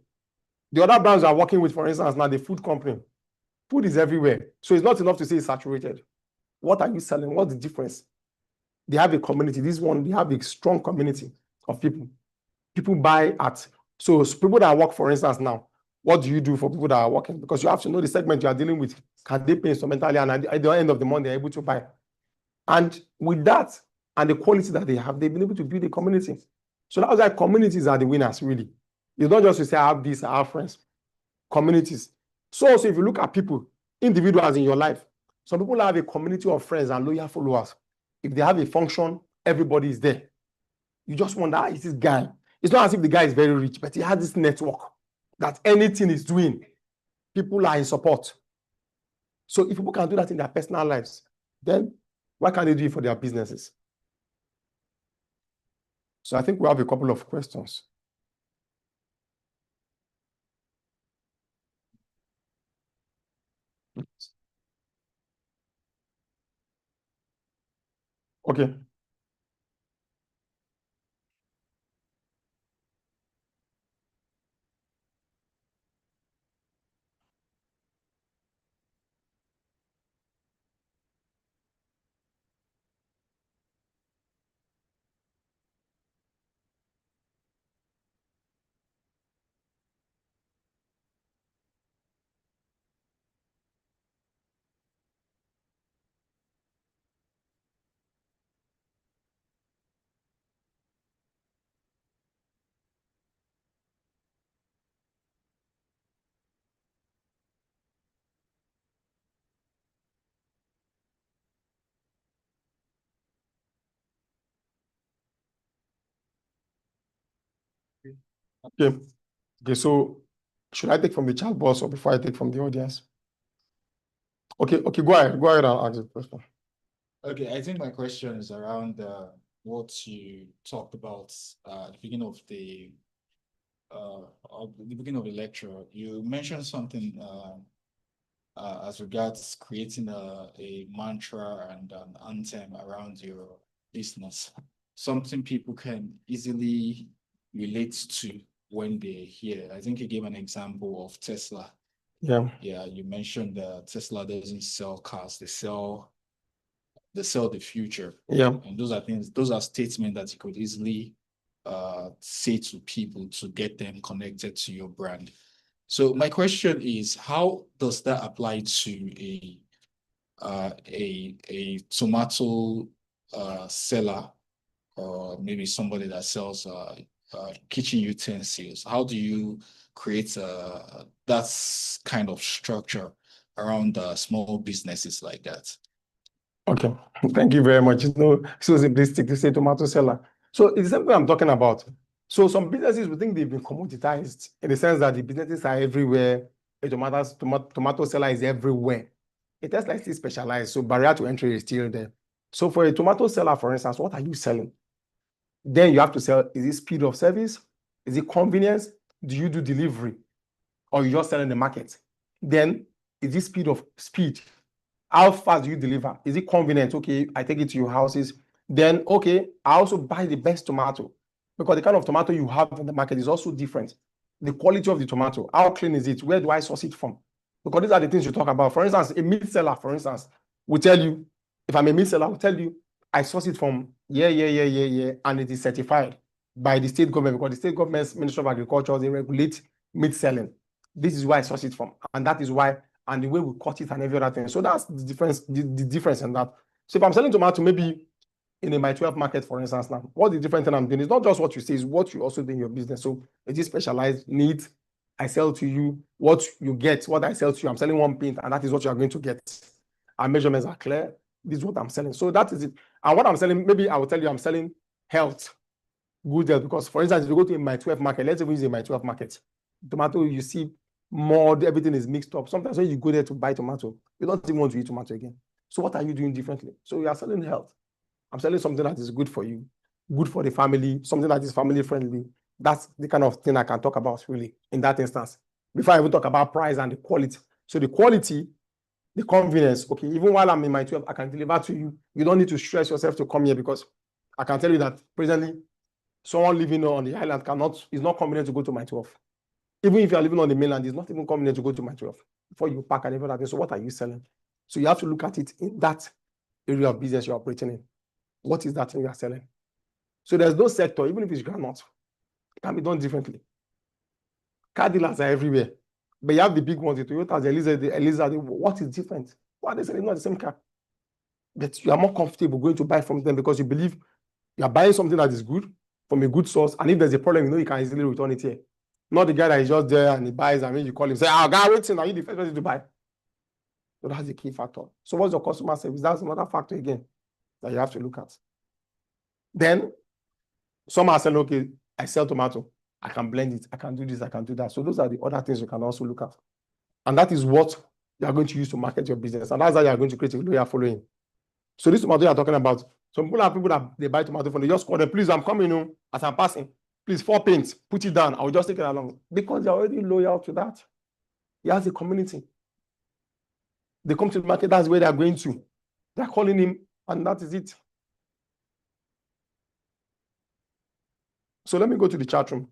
The other brands we are working with, for instance, now the food company. Food is everywhere. So it's not enough to say it's saturated. What are you selling? What's the difference? They have a community. This one, they have a strong community of people. People buy at. So people that work, for instance, now, what do you do for people that are working? Because you have to know the segment you are dealing with. Can they pay instrumentally? And at the end of the month, they're able to buy. And with that and the quality that they have, they've been able to build a community. So that's why communities are the winners, really. It's not just to say, I have this, I have friends. Communities. So also, if you look at people, individuals in your life, some people have a community of friends and loyal followers. If they have a function, everybody is there. You just wonder, is this guy? It's not as if the guy is very rich, but he has this network that anything he's doing, people are in support. So if people can do that in their personal lives, then why can't they do it for their businesses? So I think we have a couple of questions. Okay. Okay. Okay, so should I take from the chat box or before I take from the audience? Okay, go ahead. Go ahead and ask the question. Okay, I think my question is around what you talked about at the beginning of the at the beginning of the lecture, you mentioned something as regards creating a mantra and an anthem around your business, something people can easily relate to when they hear. I think you gave an example of Tesla. Yeah. Yeah, you mentioned that Tesla doesn't sell cars, they sell the future. Yeah. And those are statements that you could easily say to people to get them connected to your brand. So my question is, how does that apply to a tomato seller, or maybe somebody that sells kitchen utensils? How do you create that kind of structure around small businesses like that? Okay, thank you very much. So simplistic to say tomato seller. So it's something I'm talking about. So some businesses, we think they've been commoditized in the sense that the businesses are everywhere. A tomato seller is everywhere. It is like still specialized, so barrier to entry is still there. So for a tomato seller, for instance, what are you selling? Then you have to sell, is it speed of service? Is it convenience? Do you do delivery? Or you just sell in the market? Then is it speed? How fast do you deliver? Is it convenient? Okay, I take it to your houses. Then, okay, I also buy the best tomato because the kind of tomato you have in the market is also different. The quality of the tomato, how clean is it? Where do I source it from? Because these are the things you talk about. For instance, a meat seller, for instance, will tell you, if I'm a meat seller, I will tell you, I source it from and it is certified by the state government because the state government's Ministry of Agriculture, they regulate meat selling. This is where I source it from. And that is why, and the way we cut it and every other thing. So that's the difference, the difference in that. So if I'm selling tomato, maybe in a My12 market, for instance, now, what the different thing I'm doing is not just what you say, is what you also do in your business. So it is specialized needs. I sell to you what you get, what I sell to you. I'm selling one paint, and that is what you are going to get. Our measurements are clear. This is what I'm selling. So that is it. And what I'm selling, maybe I will tell you I'm selling health, good health. Because, for instance, if you go to a My12 market, let's say we use a My12 market, tomato, you see more, everything is mixed up. Sometimes when you go there to buy tomato, you don't even want to eat tomato again. So what are you doing differently? So you are selling health. I'm selling something that is good for you, good for the family, something that is family friendly. That's the kind of thing I can talk about really in that instance. Before I even talk about price and the quality. So the quality, the convenience, okay, even while I'm in My12, I can deliver to you. You don't need to stress yourself to come here because I can tell you that presently, someone living on the island is not convenient to go to My12. Even if you are living on the mainland, it's not even convenient to go to My12 before you pack and everything. So what are you selling? So you have to look at it in that area of business you're operating in. What is that thing you are selling? So there's no sector, even if it's groundnut, it can be done differently. Car dealers are everywhere. But you have the big ones, the Toyotas, the Eliza, what is different? Why are they selling not the same car? But you are more comfortable going to buy from them because you believe you are buying something that is good from a good source. And if there's a problem, you know you can easily return it here. Not the guy that is just there and he buys and when you call him, say, oh, guy, waiting, are you the first person to buy? So that's the key factor. So what's your customer service? That's another factor again that you have to look at. Then some are saying, okay, I sell tomato. I can blend it. I can do this. I can do that. So those are the other things you can also look at. And that is what you are going to use to market your business. And that's how you are going to create a loyal following. So this tomato you are talking about, some people have people that they buy tomato from, they just call them, please, I'm coming as I'm passing. Please, 4 paints, put it down. I'll just take it along. Because they're already loyal to that. He has a community. They come to the market, that's where they're going to. They're calling him, and that is it. So let me go to the chat room.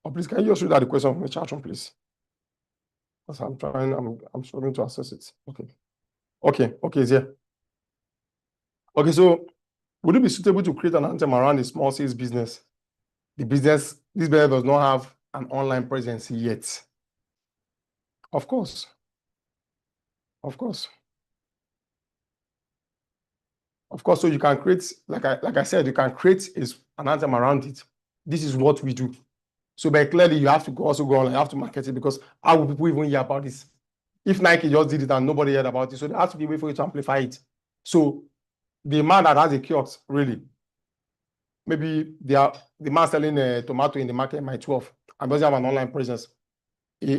Oh, please, can you just read out the question from the chat room, please? Because I'm struggling to access it. Okay, it's here. Okay, so would it be suitable to create an anthem around a small sales business? This business does not have an online presence yet. Of course. So you can create, like I said, you can create an anthem around it. This is what we do. So, but clearly you have to also go on and you have to market it because how will people even hear about this? If Nike just did it and nobody heard about it, so there has to be a way for you to amplify it. So the man that has a kiosk, really, maybe the man selling a tomato in the market might 12 and doesn't have an online presence.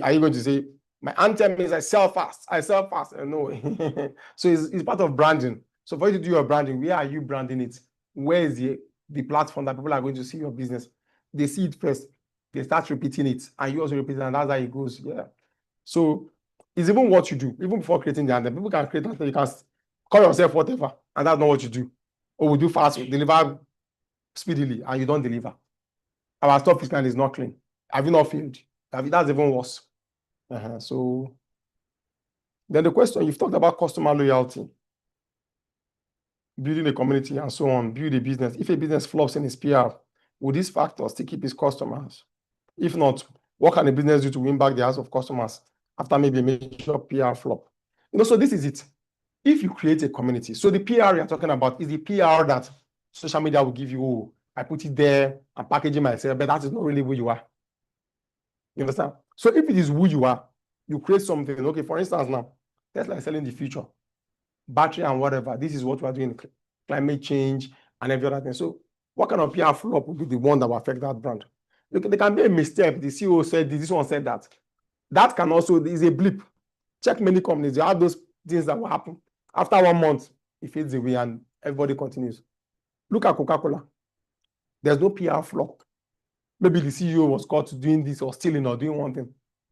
Are you going to say, my anthem is I sell fast, I sell fast? No. So it's part of branding. So for you to do your branding, where are you branding it? Where is the platform that people are going to see your business? They see it first, they start repeating it, and you also repeat it, and that's how it goes. Yeah. So it's even what you do, even before creating the anthem. People can create anthem, you can call yourself whatever, and that's not what you do. Or we do fast, we deliver speedily, and you don't deliver. Our stuff is not clean. Have you not failed? That's even worse. So then the question, you've talked about customer loyalty, building a community and so on, build a business. If a business flops in its PR, will these factors still keep its customers? If not, what can a business do to win back the hearts of customers after maybe a major PR flop? So this is it. If you create a community, so the PR you're talking about is the PR that social media will give you. Oh, I put it there, I'm packaging myself, but that is not really who you are. You understand? So if it is who you are, you create something. Okay, for instance, now, Tesla is selling the future, battery and whatever. This is what we are doing, climate change and every other thing. So what kind of PR flop will be the one that will affect that brand? Look, there can be a misstep. The CEO said this one said that. That can also, is a blip. Check many companies, they have those things that will happen. After 1 month, it fades away and everybody continues. Look at Coca-Cola. There's no PR flop. Maybe the CEO was caught doing this or stealing or doing one thing.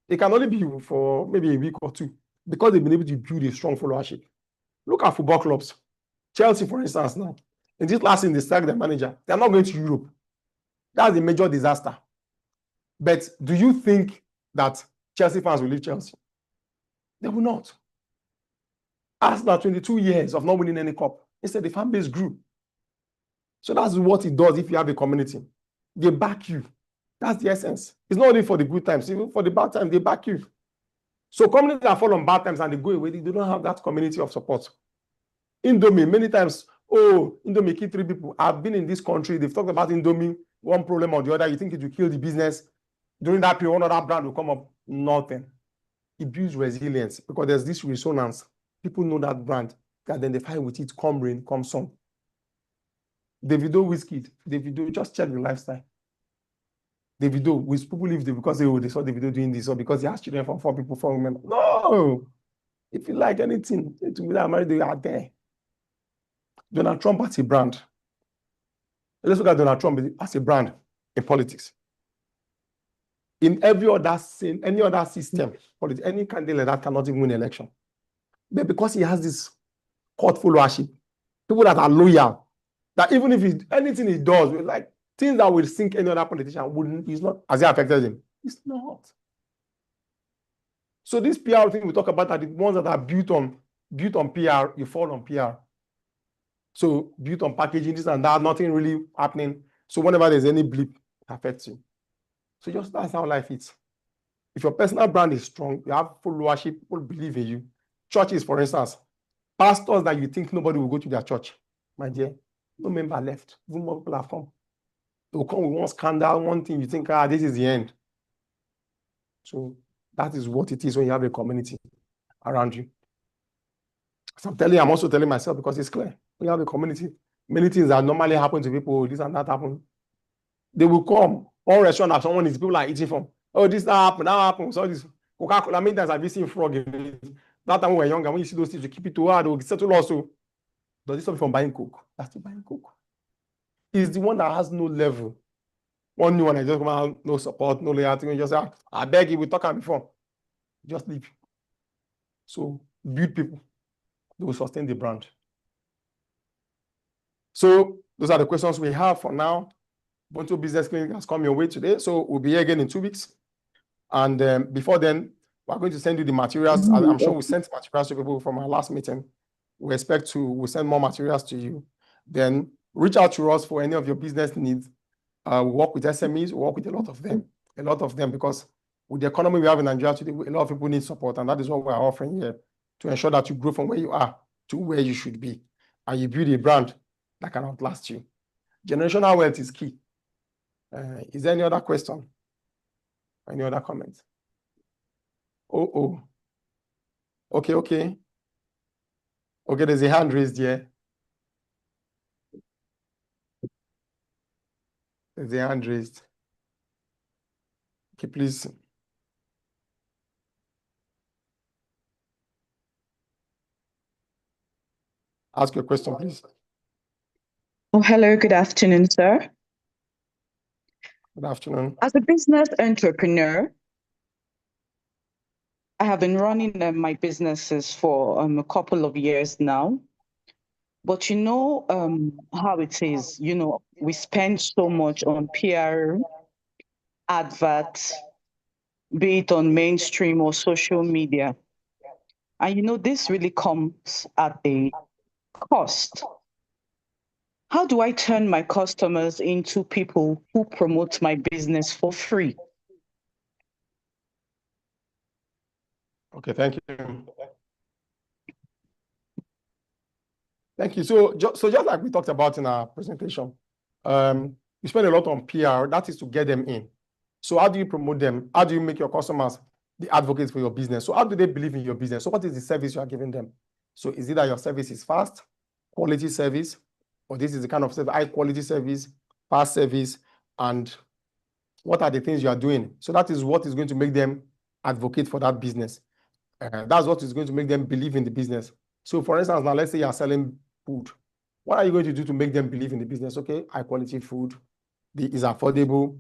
It can only be for maybe a week or two because they've been able to build a strong followership. Look at football clubs. Chelsea, for instance, now. In this last season, they sacked their manager. They're not going to Europe. That's a major disaster. But do you think that Chelsea fans will leave Chelsea? They will not. Arsenal, 22 years of not winning any cup. Instead, the fan base grew. So that's what it does if you have a community. They back you. That's the essence. It's not only for the good times, even for the bad times, they back you. So communities that fall on bad times and they go away, they don't have that community of support. Indomie, many times, Indomie killed 3 people. I've been in this country, they've talked about Indomie, one problem or the other, you think it will kill the business. During that period, one other brand will come up, nothing. It builds resilience because there's this resonance. People know that brand, they identify with it, come rain, come sun. Davido, Wizkid, Davido, just check the lifestyle. Davido, with people live there because they saw Davido doing this or because he has children from 4 people, 4 women. No! If you like anything, to me, that married, they are there. Donald Trump as a brand. Let's look at Donald Trump as a brand in politics. In every other any other system, any candidate like that cannot even win an election. But because he has this court followership, people that are loyal, that even if anything he does, like things that will sink any other politician, wouldn't, it's not, has it affected him? It's not. So this PR thing we talk about are the ones that are built on PR, you fall on PR. So built on packaging, this and that, nothing really happening. So whenever there's any blip, it affects you. So just that's how life is. If your personal brand is strong, you have followership, people believe in you. Churches, for instance, pastors that you think nobody will go to their church, my dear, no member left. Even more people have come. They will come with one scandal, one thing, you think, this is the end. So that is what it is when you have a community around you. So I'm also telling myself because it's clear. When you have a community, many things that normally happen to people, this and that happen. They will come. One restaurant that someone is people are eating from. Oh, this that happened. So this Coca-Cola, many times I've seen frog in it. That time when we were younger, when you see those things, you keep it to hard, they will settle also. Does this stop you from buying Coke? That's still buying Coke. It's the one that has no level. One new one, I just come out, no support, no loyalty. You just say, I beg you, we talked about before. Just leave. So build people. They will sustain the brand. So those are the questions we have for now. Ubuntu Business Clinic has come your way today. So we'll be here again in 2 weeks. And before then, we're going to send you the materials. I'm sure we sent materials to people from our last meeting. We'll send more materials to you. Then reach out to us for any of your business needs. We work with SMEs, we work with a lot of them, because with the economy we have in Nigeria today, a lot of people need support, and that is what we're offering here to ensure that you grow from where you are to where you should be, and you build a brand that can outlast you. Generational wealth is key. Is there any other question? Any other comments? Okay. Okay, there's a hand raised here. There's the hand raised. Okay, please. Ask your question, please. Oh, hello, good afternoon, sir. Good afternoon. As a business entrepreneur, I have been running my businesses for a couple of years now. But you know how it is, we spend so much on PR, adverts, be it on mainstream or social media. And this really comes at a cost. How do I turn my customers into people who promote my business for free? Okay, thank you. Thank you. So just like we talked about in our presentation, we spend a lot on PR. That is to get them in. So how do you promote them? How do you make your customers the advocates for your business? So how do they believe in your business? So what is the service you are giving them? So is it that your service is fast, quality service, or this is the kind of high quality service, fast service, and what are the things you are doing? So that is what is going to make them advocate for that business. That's what is going to make them believe in the business. So for instance, now let's say you are selling food. What are you going to do to make them believe in the business? Okay, high quality food, is affordable,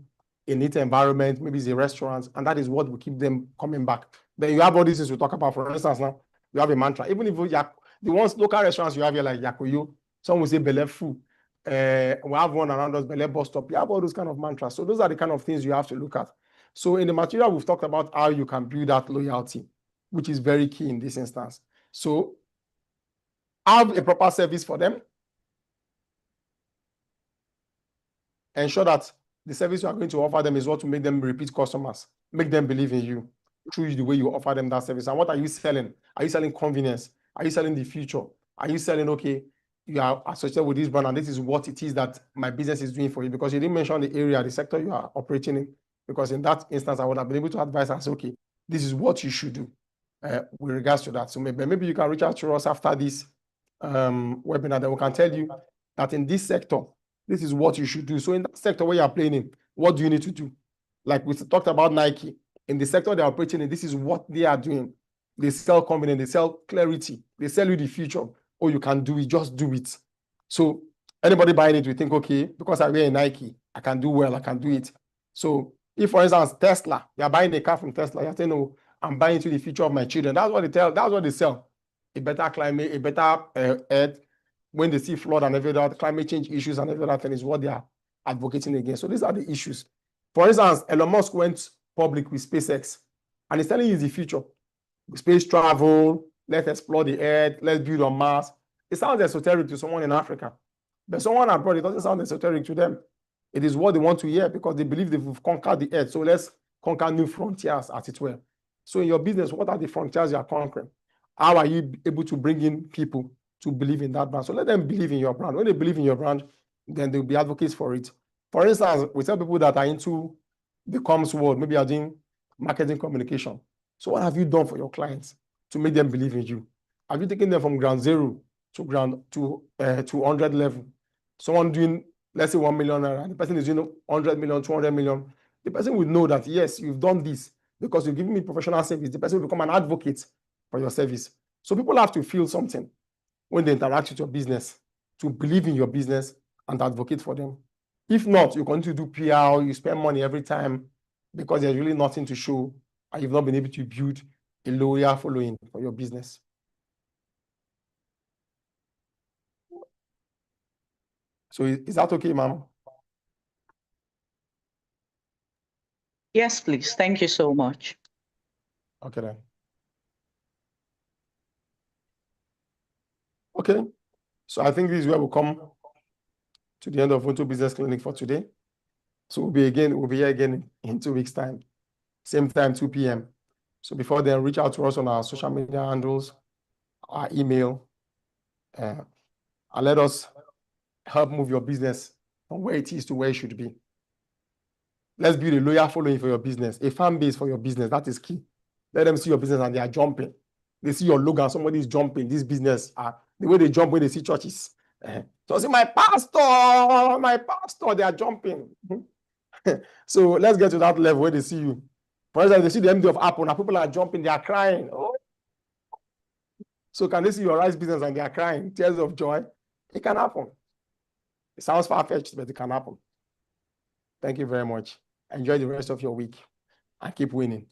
a neat environment, maybe it's a restaurant, and that is what will keep them coming back. Then you have all these things we talk about. For instance, now you have a mantra. Even if the ones local restaurants you have here like Yakoyo, some will say Bele Fu. We have one around us, Bele Bus Stop. You have all those kind of mantras. So those are the kind of things you have to look at. So in the material, we've talked about how you can build that loyalty, which is very key in this instance. So have a proper service for them. Ensure that the service you are going to offer them is what to make them repeat customers, make them believe in you through the way you offer them that service. And what are you selling? Are you selling convenience? Are you selling the future? Are you selling, okay, you are associated with this brand and this is what it is that my business is doing for you? Because you didn't mention the area, the sector you are operating in. Because in that instance, I would have been able to advise and say, okay, this is what you should do with regards to that. So maybe you can reach out to us after this webinar, then we can tell you that in this sector, this is what you should do. So in that sector where you are playing in, what do you need to do? Like we talked about Nike, in the sector they're operating in, this is what they are doing. They sell convenience, they sell clarity, they sell you the future. Oh, you can do it, just do it. So anybody buying it will think, okay, because I wear a Nike, I can do well, I can do it. So if, for instance, Tesla, you're buying a car from Tesla, you're saying, no, I'm buying into the future of my children. That's what they tell, that's what they sell. A better climate, a better earth. When they see flood and every other climate change issues and every other thing is what they are advocating against. So these are the issues. For instance, Elon Musk went public with SpaceX and he's telling you the future. Space travel, let's explore the earth, let's build on Mars. It sounds esoteric to someone in Africa, but someone abroad, it doesn't sound esoteric to them. It is what they want to hear because they believe they've conquered the earth. So let's conquer new frontiers, as it were. So in your business, what are the frontiers you are conquering? How are you able to bring in people to believe in that brand? So let them believe in your brand. When they believe in your brand, then they'll be advocates for it. For instance, we tell people that are into the comms world, maybe you're doing marketing communication. So what have you done for your clients to make them believe in you? Have you taken them from ground zero to 100 level? Someone doing, let's say 1 million, and the person is doing 100 million, 200 million. The person will know that, yes, you've done this because you've given me professional service. The person will become an advocate for your service. So people have to feel something when they interact with your business, to believe in your business and advocate for them. If not, you continue to do PR, you spend money every time because there's really nothing to show and you've not been able to build a loyal following for your business. So is that okay, ma'am? Yes, please. Thank you so much. Okay then. Okay, so I think this is where we'll come to the end of Ubuntu Business Clinic for today. So we'll be here again in 2 weeks' time, same time, 2 p.m. So before then, reach out to us on our social media handles, our email, and let us help move your business from where it is to where it should be. Let's build a loyal following for your business, a fan base for your business. That is key. Let them see your business and they are jumping. They see your logo and somebody is jumping. This business, the way they jump when they see churches. So I say, my pastor, they are jumping. So let's get to that level where they see you. For example, they see the MD of Apple, now people are jumping, they are crying. Oh. So can they see your rice business and they are crying, tears of joy? It can happen. It sounds far-fetched, but it can happen. Thank you very much. Enjoy the rest of your week and keep winning.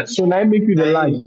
So now make you the light.